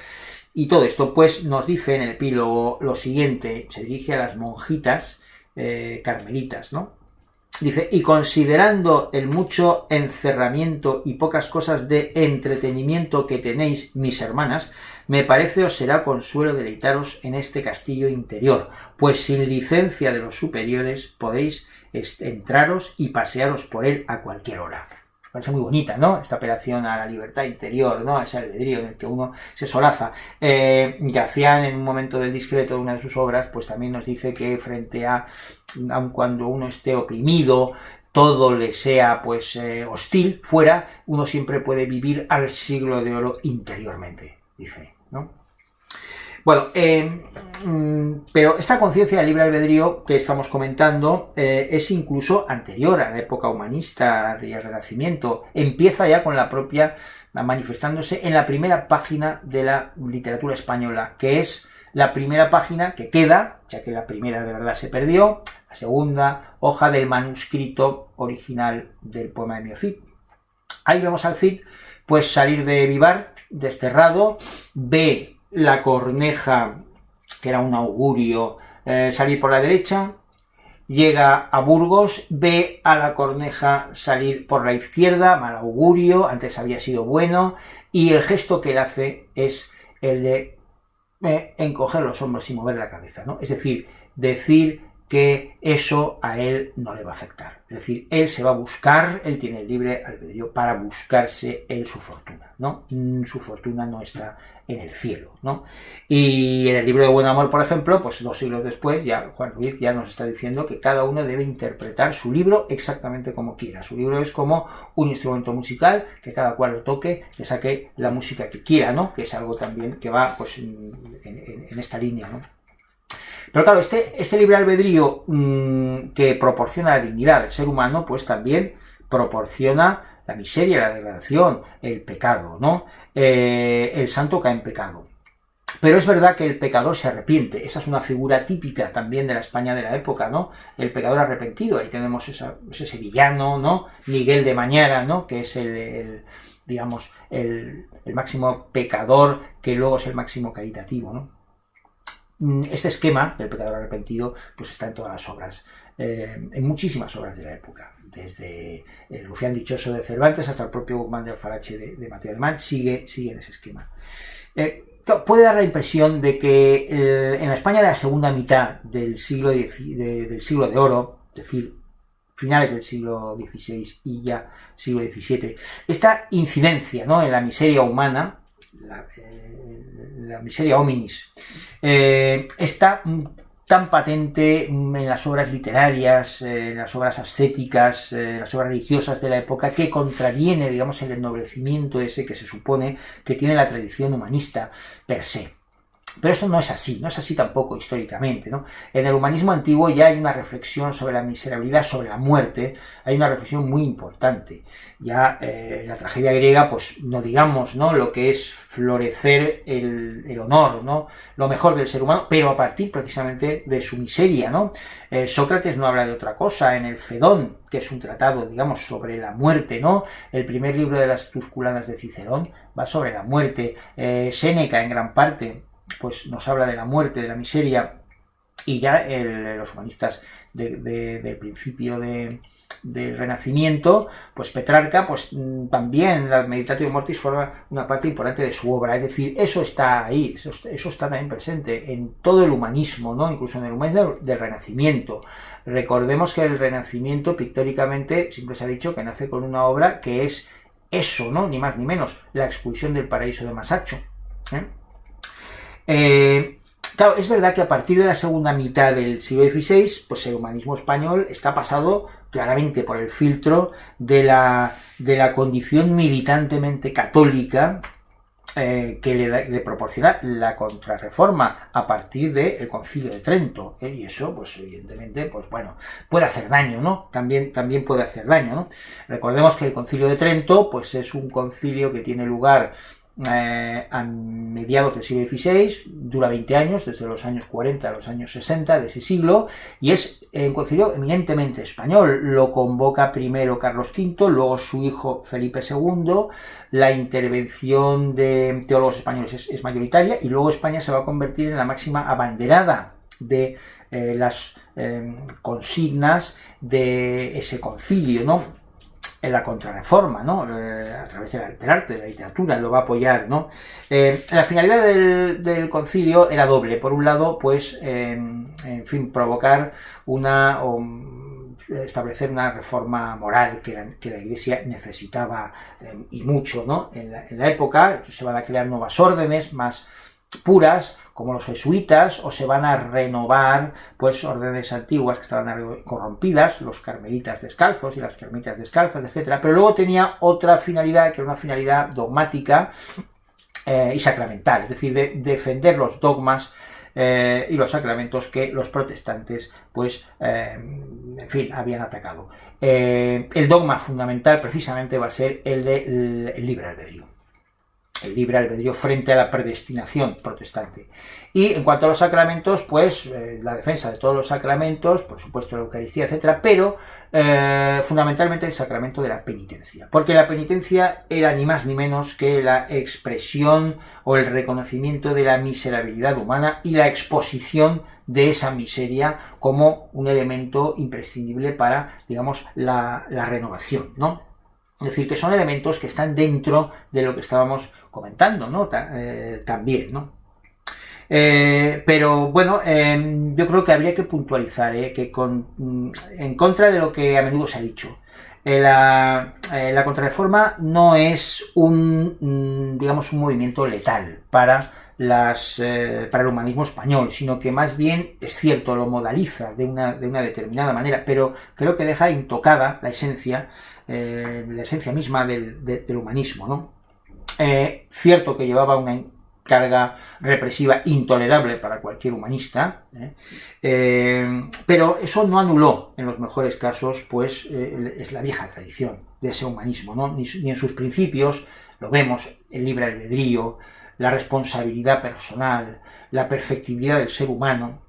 y todo esto, pues nos dice en el epílogo lo siguiente, se dirige a las monjitas carmelitas, ¿no? Dice: y considerando el mucho encerramiento y pocas cosas de entretenimiento que tenéis, mis hermanas, me parece os será consuelo deleitaros en este castillo interior, pues sin licencia de los superiores podéis entraros y pasearos por él a cualquier hora. Me parece muy bonita, ¿no?, esta apelación a la libertad interior, ¿no?, a ese albedrío en el que uno se solaza. Gracián, en un momento del discreto de una de sus obras, pues también nos dice que frente a, aun cuando uno esté oprimido, todo le sea pues hostil fuera, uno siempre puede vivir al siglo de oro interiormente, dice, ¿no? Bueno, pero esta conciencia del libre albedrío que estamos comentando es incluso anterior a la época humanista y al Renacimiento. Empieza ya con la propia, manifestándose en la primera página de la literatura española, que es la primera página que queda, ya que la primera de verdad se perdió, la segunda hoja del manuscrito original del poema de Mio Cid. Ahí vemos al Cid pues salir de Vivar, desterrado, ve la Corneja, que era un augurio, salir por la derecha, llega a Burgos, ve a la Corneja salir por la izquierda, mal augurio, antes había sido bueno, y el gesto que él hace es el de encoger los hombros y mover la cabeza, ¿no? Es decir, decir que eso a él no le va a afectar. Es decir, él se va a buscar, él tiene el libre albedrío para buscarse él su fortuna, ¿no? Su fortuna no está en el cielo, ¿no? Y en el libro de Buen Amor, por ejemplo, pues 2 siglos después, ya Juan Ruiz ya nos está diciendo que cada uno debe interpretar su libro exactamente como quiera. Su libro es como un instrumento musical, que cada cual lo toque, le saque la música que quiera, ¿no? Que es algo también que va pues en esta línea, ¿no? Pero claro, este libre albedrío que proporciona la dignidad del ser humano, pues también proporciona la miseria, la degradación, el pecado, ¿no? El santo cae en pecado. Pero es verdad que el pecador se arrepiente. Esa es una figura típica también de la España de la época, ¿no? El pecador arrepentido. Ahí tenemos ese villano, ¿no? Miguel de Mañara, ¿no? Que es digamos, el máximo pecador, que luego es el máximo caritativo, ¿no? Este esquema del pecador arrepentido pues está en todas las obras, en muchísimas obras de la época, desde el Rufián dichoso de Cervantes hasta el propio Guzmán de Alfarache de Mateo Alemán, sigue en ese esquema. Puede dar la impresión de que en la España de la segunda mitad del siglo de oro, es decir, finales del siglo XVI y ya siglo XVII, esta incidencia, ¿no?, en la miseria humana, la miseria hominis, está tan patente en las obras literarias, en las obras ascéticas, en las obras religiosas de la época, que contraviene, digamos, el ennoblecimiento ese que se supone que tiene la tradición humanista per se. Pero esto no es así tampoco históricamente, ¿no? En el humanismo antiguo ya hay una reflexión sobre la miserabilidad, sobre la muerte, hay una reflexión muy importante. Ya en la tragedia griega, pues no digamos, ¿no?, lo que es florecer el honor, ¿no?, lo mejor del ser humano, pero a partir precisamente de su miseria, ¿no? Sócrates no habla de otra cosa. En el Fedón, que es un tratado, digamos, sobre la muerte, ¿no? El primer libro de las Tusculanas de Cicerón va sobre la muerte. Séneca, en gran parte, pues nos habla de la muerte, de la miseria. y ya los humanistas del principio del Renacimiento, pues Petrarca, pues también la Meditatio Mortis forma una parte importante de su obra, es decir, eso está ahí, eso está también presente en todo el humanismo, ¿no? Incluso en el humanismo del Renacimiento. Recordemos que el Renacimiento, pictóricamente, siempre se ha dicho que nace con una obra que es eso, ¿no? Ni más ni menos, la expulsión del paraíso de Masaccio. Claro, es verdad que a partir de la segunda mitad del siglo XVI, pues el humanismo español está pasado claramente por el filtro de la condición militantemente católica que le proporciona la Contrarreforma a partir del Concilio de Trento, y eso, pues evidentemente, pues bueno, puede hacer daño, ¿no? También puede hacer daño, ¿no? Recordemos que el Concilio de Trento, pues es un concilio que tiene lugar a mediados del siglo XVI, dura 20 años, desde los años 40 a los años 60 de ese siglo, y es un concilio eminentemente español. Lo convoca primero Carlos V, luego su hijo Felipe II, la intervención de teólogos españoles es mayoritaria, y luego España se va a convertir en la máxima abanderada de las consignas de ese concilio, ¿no? En la Contrarreforma, ¿no? A través del arte, de la literatura, lo va a apoyar, ¿no? La finalidad del concilio era doble. Por un lado, pues, en fin, provocar establecer una reforma moral que la Iglesia necesitaba y mucho, ¿no? En la época se van a crear nuevas órdenes más puras, como los jesuitas, o se van a renovar pues órdenes antiguas que estaban corrompidas, los carmelitas descalzos y las carmelitas descalzas, etcétera. Pero luego tenía otra finalidad, que era una finalidad dogmática y sacramental, es decir, de defender los dogmas y los sacramentos que los protestantes, pues, en fin, habían atacado. El dogma fundamental precisamente va a ser el del libre albedrío. El libre albedrío frente a la predestinación protestante. Y en cuanto a los sacramentos, pues la defensa de todos los sacramentos, por supuesto la Eucaristía, etcétera, pero fundamentalmente el sacramento de la penitencia, porque la penitencia era ni más ni menos que la expresión o el reconocimiento de la miserabilidad humana y la exposición de esa miseria como un elemento imprescindible para, digamos, la renovación, ¿no? Es decir, que son elementos que están dentro de lo que estábamos comentando, ¿no? También, ¿no? Pero bueno, yo creo que habría que puntualizar que en contra de lo que a menudo se ha dicho, la Contrarreforma no es digamos, un movimiento letal para el humanismo español, sino que más bien es cierto, lo modaliza de una determinada manera, pero creo que deja intocada la esencia misma del humanismo, ¿no? Cierto que llevaba una carga represiva intolerable para cualquier humanista, pero eso no anuló, en los mejores casos, pues es la vieja tradición de ese humanismo, ¿no? Ni en sus principios, lo vemos, el libre albedrío, la responsabilidad personal, la perfectibilidad del ser humano,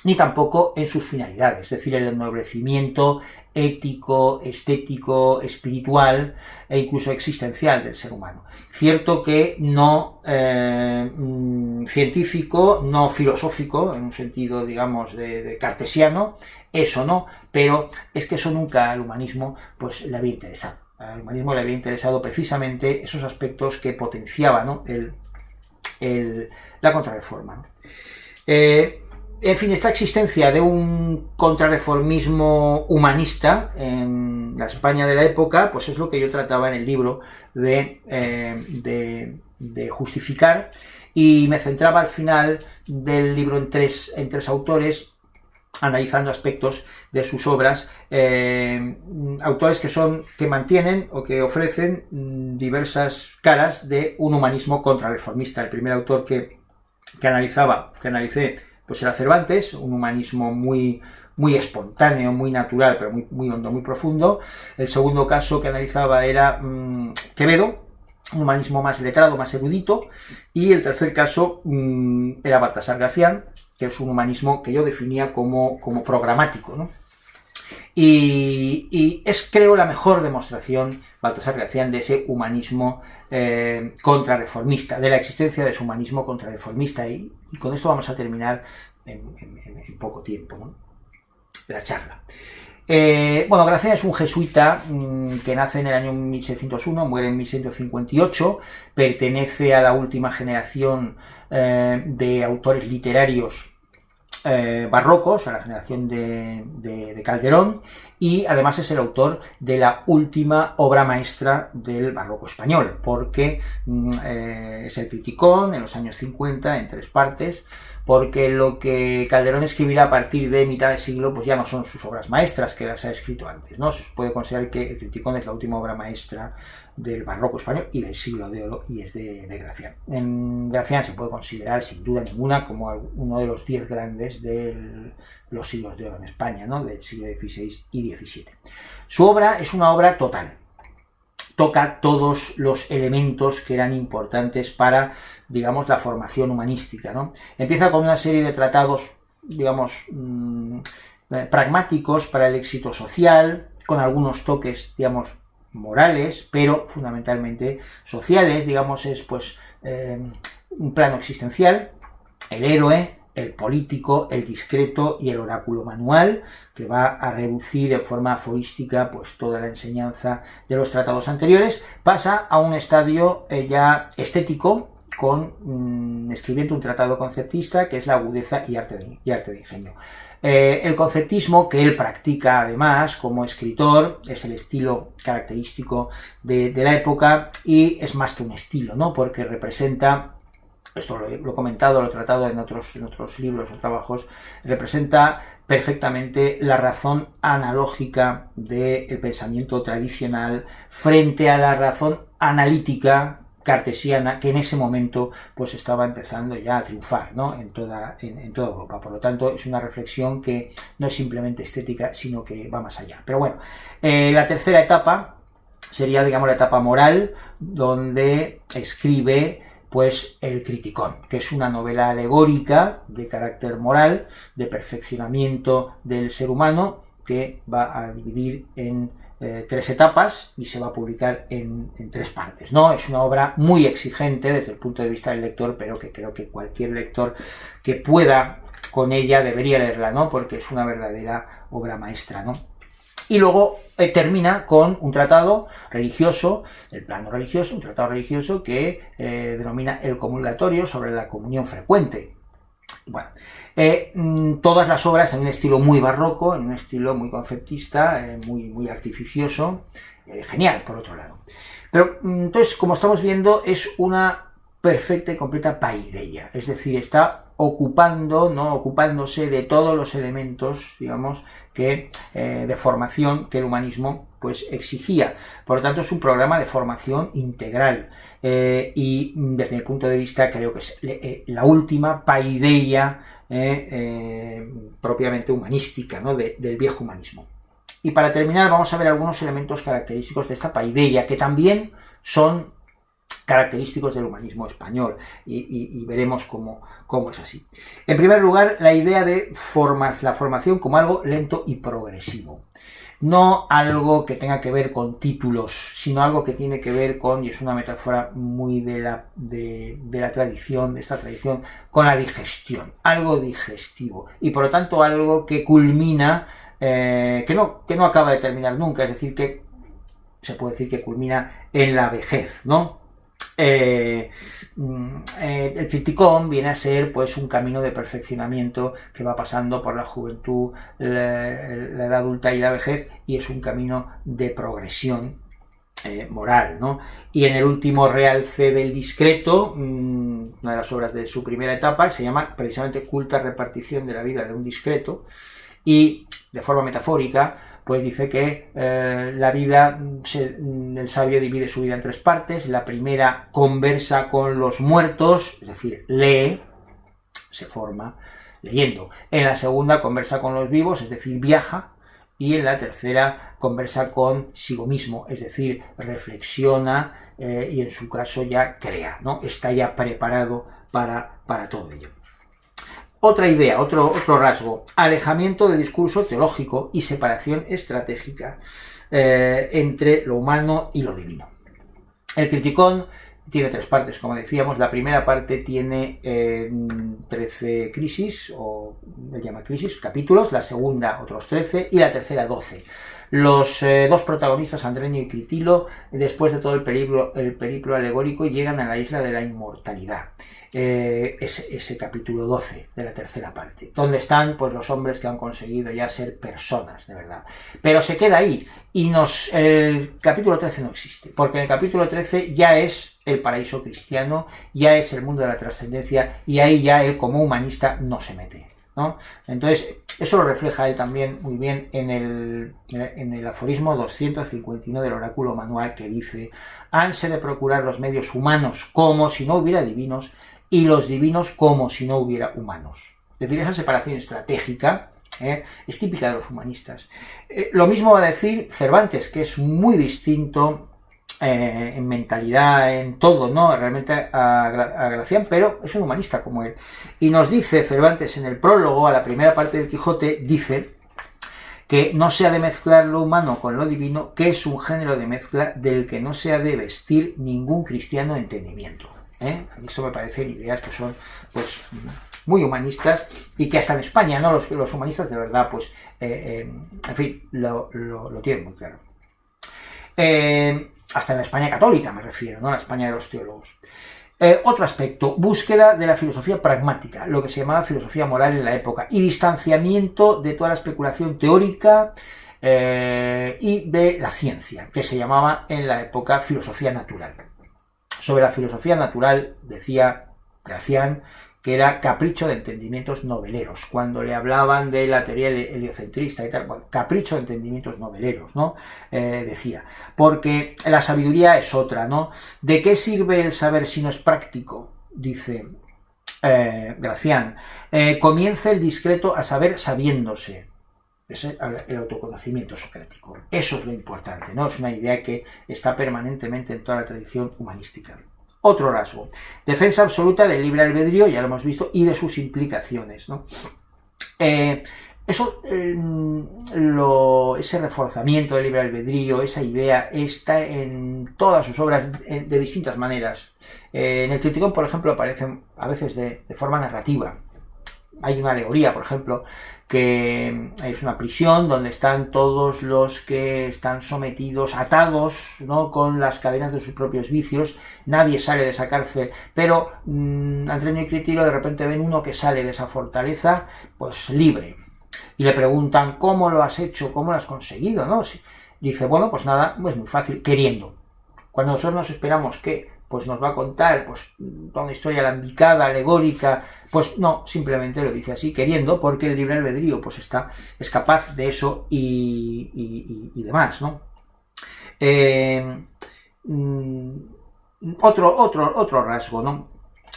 ni tampoco en sus finalidades, es decir, el ennoblecimiento ético, estético, espiritual e incluso existencial del ser humano. Cierto que no científico, no filosófico, en un sentido, digamos, de cartesiano, eso no, pero es que eso nunca al humanismo pues le había interesado. Al humanismo le había interesado precisamente esos aspectos que potenciaban, ¿no? la Contrarreforma, ¿no? En fin, esta existencia de un contrarreformismo humanista en la España de la época, pues es lo que yo trataba en el libro de justificar, y me centraba al final del libro en tres autores, analizando aspectos de sus obras, autores que mantienen o que ofrecen diversas caras de un humanismo contrarreformista. El primer autor que analicé, pues era Cervantes, un humanismo muy espontáneo, muy natural, pero muy hondo, muy profundo. El segundo caso que analizaba era Quevedo, un humanismo más letrado, más erudito. Y el tercer caso era Baltasar Gracián, que es un humanismo que yo definía como programático, ¿no? Y es, creo, la mejor demostración, Baltasar Gracián, de ese humanismo contrarreformista, de la existencia de ese humanismo contrarreformista. Y con esto vamos a terminar en poco tiempo, ¿no?, la charla. Bueno, Gracián es un jesuita que nace en el año 1601, muere en 1658, pertenece a la última generación de autores literarios barrocos, a la generación de Calderón, y además es el autor de la última obra maestra del barroco español, porque es el Criticón en los años 50, en 3 partes, porque lo que Calderón escribirá a partir de mitad de siglo pues ya no son sus obras maestras, que las ha escrito antes, ¿no? Se puede considerar que el Criticón es la última obra maestra del barroco español y del siglo de oro, y es de Gracián. En Gracián se puede considerar sin duda ninguna como uno de los 10 grandes de los siglos de oro en España, ¿no?, del siglo XVI y XVII. Su obra es una obra total. Toca todos los elementos que eran importantes para, digamos, la formación humanística, ¿no? Empieza con una serie de tratados, digamos, pragmáticos para el éxito social, con algunos toques, digamos, morales, pero fundamentalmente sociales, digamos, es pues un plano existencial, el héroe, el político, el discreto y el oráculo manual, que va a reducir en forma aforística pues toda la enseñanza de los tratados anteriores. Pasa a un estadio ya estético, escribiendo un tratado conceptista, que es la agudeza y arte de ingenio. El conceptismo, que él practica además como escritor, es el estilo característico de la época, y es más que un estilo, ¿no?, porque representa, esto lo he comentado, lo he tratado en otros libros o trabajos, representa perfectamente la razón analógica del pensamiento tradicional frente a la razón analítica cartesiana, que en ese momento pues estaba empezando ya a triunfar, ¿no?, en toda Europa. Por lo tanto, es una reflexión que no es simplemente estética, sino que va más allá. Pero bueno, la tercera etapa sería, digamos, la etapa moral, donde escribe pues el Criticón, que es una novela alegórica de carácter moral, de perfeccionamiento del ser humano, que va a dividir en 3 etapas y se va a publicar en 3 partes, ¿no? Es una obra muy exigente desde el punto de vista del lector, pero que creo que cualquier lector que pueda con ella debería leerla, ¿no?, porque es una verdadera obra maestra, ¿no? Y luego termina con un tratado religioso, el plano religioso, un tratado religioso que denomina el Comulgatorio, sobre la comunión frecuente. Bueno, todas las obras en un estilo muy barroco, en un estilo muy conceptista, muy artificioso, genial, por otro lado. Pero entonces, como estamos viendo, es una perfecta y completa paideia, es decir, está ocupándose de todos los elementos, digamos, de formación que el humanismo pues exigía. Por lo tanto, es un programa de formación integral, y desde mi punto de vista creo que es la última paideia propiamente humanística, ¿no?, del viejo humanismo. Y para terminar, vamos a ver algunos elementos característicos de esta paideia, que también son característicos del humanismo español, y veremos cómo es así. En primer lugar, la idea de la formación como algo lento y progresivo. No algo que tenga que ver con títulos, sino algo que tiene que ver con, y es una metáfora muy de la tradición, de esta tradición, con la digestión, algo digestivo, y por lo tanto algo que culmina, que no acaba de terminar nunca, es decir, que se puede decir que culmina en la vejez, ¿no? El Criticón viene a ser pues un camino de perfeccionamiento que va pasando por la juventud, la edad adulta y la vejez, y es un camino de progresión moral, ¿no? Y en el último realce del discreto, una de las obras de su primera etapa, se llama precisamente Culta repartición de la vida de un discreto, y de forma metafórica pues dice que la vida, el sabio divide su vida en 3 partes. La primera conversa con los muertos, es decir, lee, se forma leyendo. En la segunda conversa con los vivos, es decir, viaja. Y en la tercera conversa consigo mismo, es decir, reflexiona y en su caso ya crea, ¿no? Está ya preparado para todo ello. Otra idea, otro rasgo, alejamiento del discurso teológico y separación estratégica entre lo humano y lo divino. El Criticón tiene 3 partes, como decíamos. La primera parte tiene 13 crisis, o él llama crisis, capítulos, la segunda otros 13 y la tercera 12. Los 2 protagonistas, Andrenio y Critilo, después de todo el periplo alegórico, llegan a la isla de la inmortalidad. Ese capítulo 12 de la tercera parte, donde están pues los hombres que han conseguido ya ser personas de verdad, pero se queda ahí y el capítulo 13 no existe, porque en el capítulo 13 ya es el paraíso cristiano, ya es el mundo de la trascendencia, y ahí ya él como humanista no se mete, ¿no? Entonces eso lo refleja él también muy bien en el aforismo 251 del oráculo manual, que dice: hanse de procurar los medios humanos como si no hubiera divinos, y los divinos como si no hubiera humanos. Es decir, esa separación estratégica es típica de los humanistas. Lo mismo va a decir Cervantes, que es muy distinto en mentalidad, en todo, ¿no? Realmente a Gracián, pero es un humanista como él. Y nos dice Cervantes en el prólogo a la primera parte del Quijote, dice que no se ha de mezclar lo humano con lo divino, que es un género de mezcla del que no se ha de vestir ningún cristiano entendimiento. A mí eso me parecen ideas que son pues muy humanistas, y que hasta en España, ¿no? Los humanistas de verdad, pues en fin, lo tienen muy claro. Hasta en la España católica me refiero, ¿no? A la España de los teólogos. Otro aspecto, búsqueda de la filosofía pragmática, lo que se llamaba filosofía moral en la época, y distanciamiento de toda la especulación teórica y de la ciencia, que se llamaba en la época filosofía natural. Sobre la filosofía natural decía Gracián que era capricho de entendimientos noveleros. Cuando le hablaban de la teoría heliocentrista y tal, bueno, capricho de entendimientos noveleros, ¿no? Decía, porque la sabiduría es otra, ¿no? ¿De qué sirve el saber si no es práctico? Dice Gracián. Comienza el discreto a saber sabiéndose. Es el autoconocimiento socrático. Eso es lo importante, ¿no? Es una idea que está permanentemente en toda la tradición humanística. Otro rasgo, defensa absoluta del libre albedrío, ya lo hemos visto, y de sus implicaciones, ¿no? Ese reforzamiento del libre albedrío, esa idea, está en todas sus obras de distintas maneras. En el Criticón, por ejemplo, aparecen a veces de forma narrativa. Hay una alegoría, por ejemplo, que es una prisión donde están todos los que están sometidos, atados, ¿no? Con las cadenas de sus propios vicios. Nadie sale de esa cárcel, pero Andrenio y Critilo de repente ven uno que sale de esa fortaleza, pues libre. Y le preguntan, ¿cómo lo has hecho? ¿Cómo lo has conseguido? ¿No? Dice, bueno, pues nada, es muy fácil, queriendo. Cuando nosotros nos esperamos que pues nos va a contar pues toda una historia alambicada, alegórica, pues no, simplemente lo dice así, queriendo, porque el libre albedrío pues es capaz de eso y demás, ¿no? Otro rasgo, ¿no?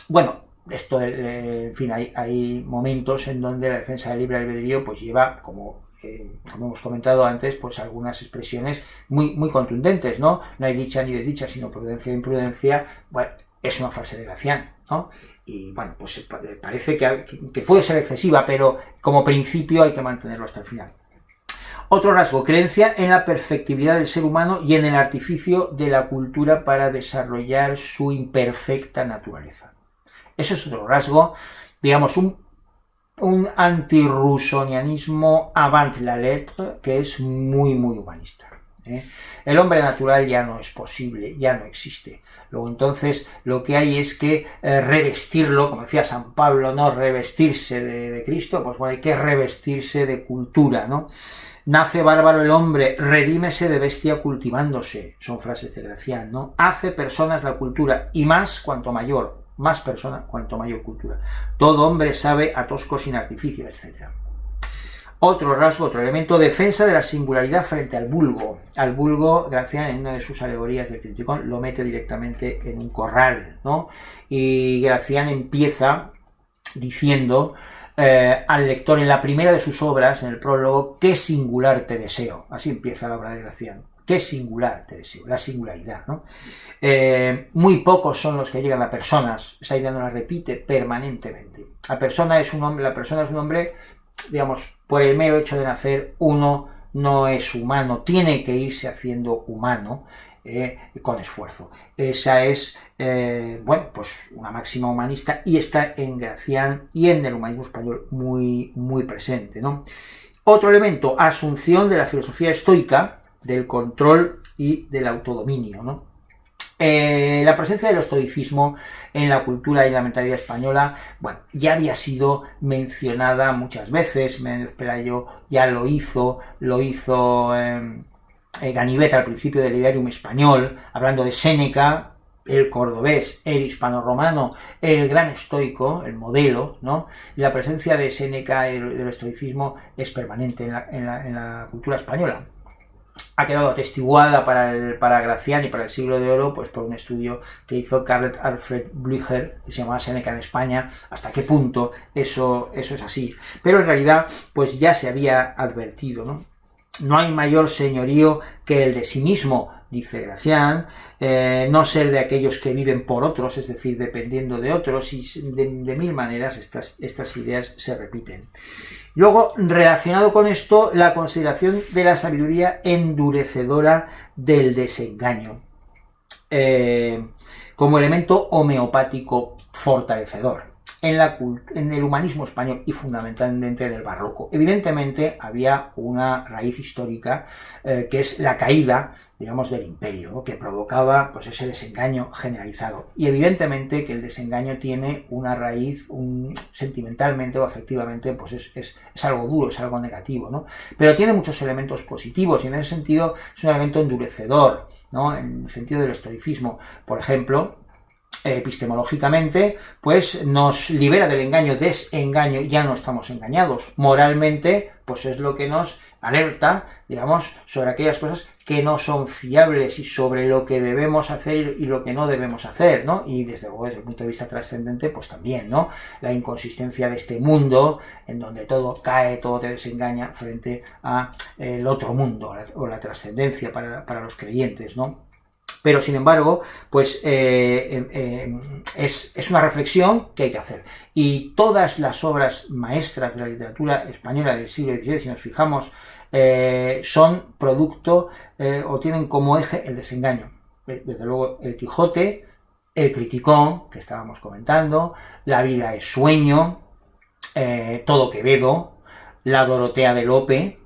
Bueno, esto, en fin, hay momentos en donde la defensa del libre albedrío pues lleva, como hemos comentado antes, pues algunas expresiones muy contundentes, ¿no? No hay dicha ni desdicha, sino prudencia e imprudencia. Bueno, es una frase de Gracián, ¿no? Y bueno, pues parece que puede ser excesiva, pero como principio hay que mantenerlo hasta el final. Otro rasgo, creencia en la perfectibilidad del ser humano y en el artificio de la cultura para desarrollar su imperfecta naturaleza. Eso es otro rasgo, digamos, un antirrousseauianismo avant la lettre, que es muy humanista. El hombre natural ya no es posible, ya no existe. Luego entonces lo que hay es que revestirlo, como decía San Pablo, ¿no? Revestirse de Cristo, pues bueno, hay que revestirse de cultura, ¿no? Nace bárbaro el hombre, redímese de bestia cultivándose, son frases de Gracián, ¿no? Hace personas la cultura, y más cuanto mayor. Más persona, cuanto mayor cultura. Todo hombre sabe a tosco sin artificio, etc. Otro rasgo, otro elemento, defensa de la singularidad frente al vulgo. Al vulgo, Gracián, en una de sus alegorías del Criticón, lo mete directamente en un corral, ¿no? Y Gracián empieza diciendo al lector en la primera de sus obras, en el prólogo, qué singular te deseo. Así empieza la obra de Gracián. Qué singular te deseo, la singularidad, ¿no? Muy pocos son los que llegan a personas, esa idea no la repite permanentemente. La persona es un hombre, digamos, por el mero hecho de nacer. Uno no es humano, tiene que irse haciendo humano con esfuerzo. Esa es, bueno, pues una máxima humanista y está en Gracián y en el humanismo español muy, muy presente, ¿no? Otro elemento, asunción de la filosofía estoica, del control y del autodominio, ¿no? La presencia del estoicismo en la cultura y la mentalidad española, bueno, ya había sido mencionada muchas veces. Menéndez Pelayo ya lo hizo Ganivet al principio del Idearium español, hablando de Séneca, el cordobés, el hispano-romano, el gran estoico, el modelo, ¿no? Y la presencia de Séneca y del estoicismo es permanente en la cultura española. Ha quedado atestiguada para Gracián y para el Siglo de Oro, pues por un estudio que hizo Carl Alfred Blücher, que se llamaba Séneca en España, hasta qué punto eso es así. Pero en realidad, pues ya se había advertido, ¿no? No hay mayor señorío que el de sí mismo, dice Gracián, no ser de aquellos que viven por otros, es decir, dependiendo de otros, y de mil maneras estas ideas se repiten. Luego, relacionado con esto, la consideración de la sabiduría endurecedora del desengaño, como elemento homeopático fortalecedor en el humanismo español y fundamentalmente del barroco. Evidentemente había una raíz histórica que es la caída, digamos, del imperio, ¿no?, que provocaba pues ese desengaño generalizado. Y evidentemente que el desengaño tiene una raíz sentimentalmente o afectivamente, pues es algo duro, es algo negativo, ¿no? Pero tiene muchos elementos positivos y en ese sentido es un elemento endurecedor, ¿no?, en el sentido del estoicismo. Por ejemplo, epistemológicamente, pues nos libera del engaño, desengaño, ya no estamos engañados. Moralmente, pues es lo que nos alerta, digamos, sobre aquellas cosas que no son fiables y sobre lo que debemos hacer y lo que no debemos hacer, ¿no? Y desde luego, desde el punto de vista trascendente, pues también, ¿no? La inconsistencia de este mundo, en donde todo cae, todo te desengaña, frente a el otro mundo, o la trascendencia para los creyentes, ¿no? Pero, sin embargo, pues es una reflexión que hay que hacer. Y todas las obras maestras de la literatura española del siglo XVI, si nos fijamos, son producto o tienen como eje el desengaño. Desde luego, el Quijote, el Criticón, que estábamos comentando, La vida es sueño, todo Quevedo, la Dorotea de Lope,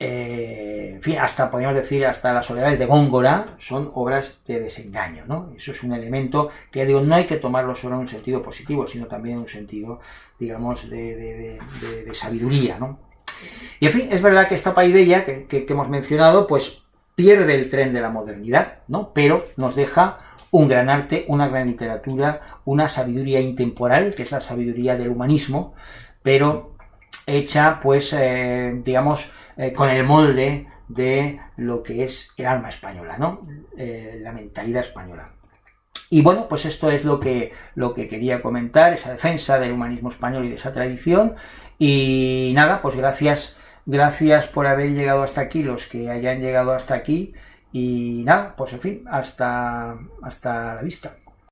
en fin, hasta podríamos decir hasta las soledades de Góngora, son obras de desengaño, ¿no? Eso es un elemento que, digo, no hay que tomarlo solo en un sentido positivo, sino también en un sentido, digamos, de sabiduría, ¿no? Y en fin, es verdad que esta paideia que hemos mencionado, pues pierde el tren de la modernidad, ¿no? Pero nos deja un gran arte, una gran literatura, una sabiduría intemporal, que es la sabiduría del humanismo, pero hecha, pues, digamos, con el molde de lo que es el alma española, ¿no? La mentalidad española. Y bueno, pues esto es lo que quería comentar, esa defensa del humanismo español y de esa tradición. Y nada, pues gracias por haber llegado hasta aquí, los que hayan llegado hasta aquí. Y nada, pues en fin, hasta la vista.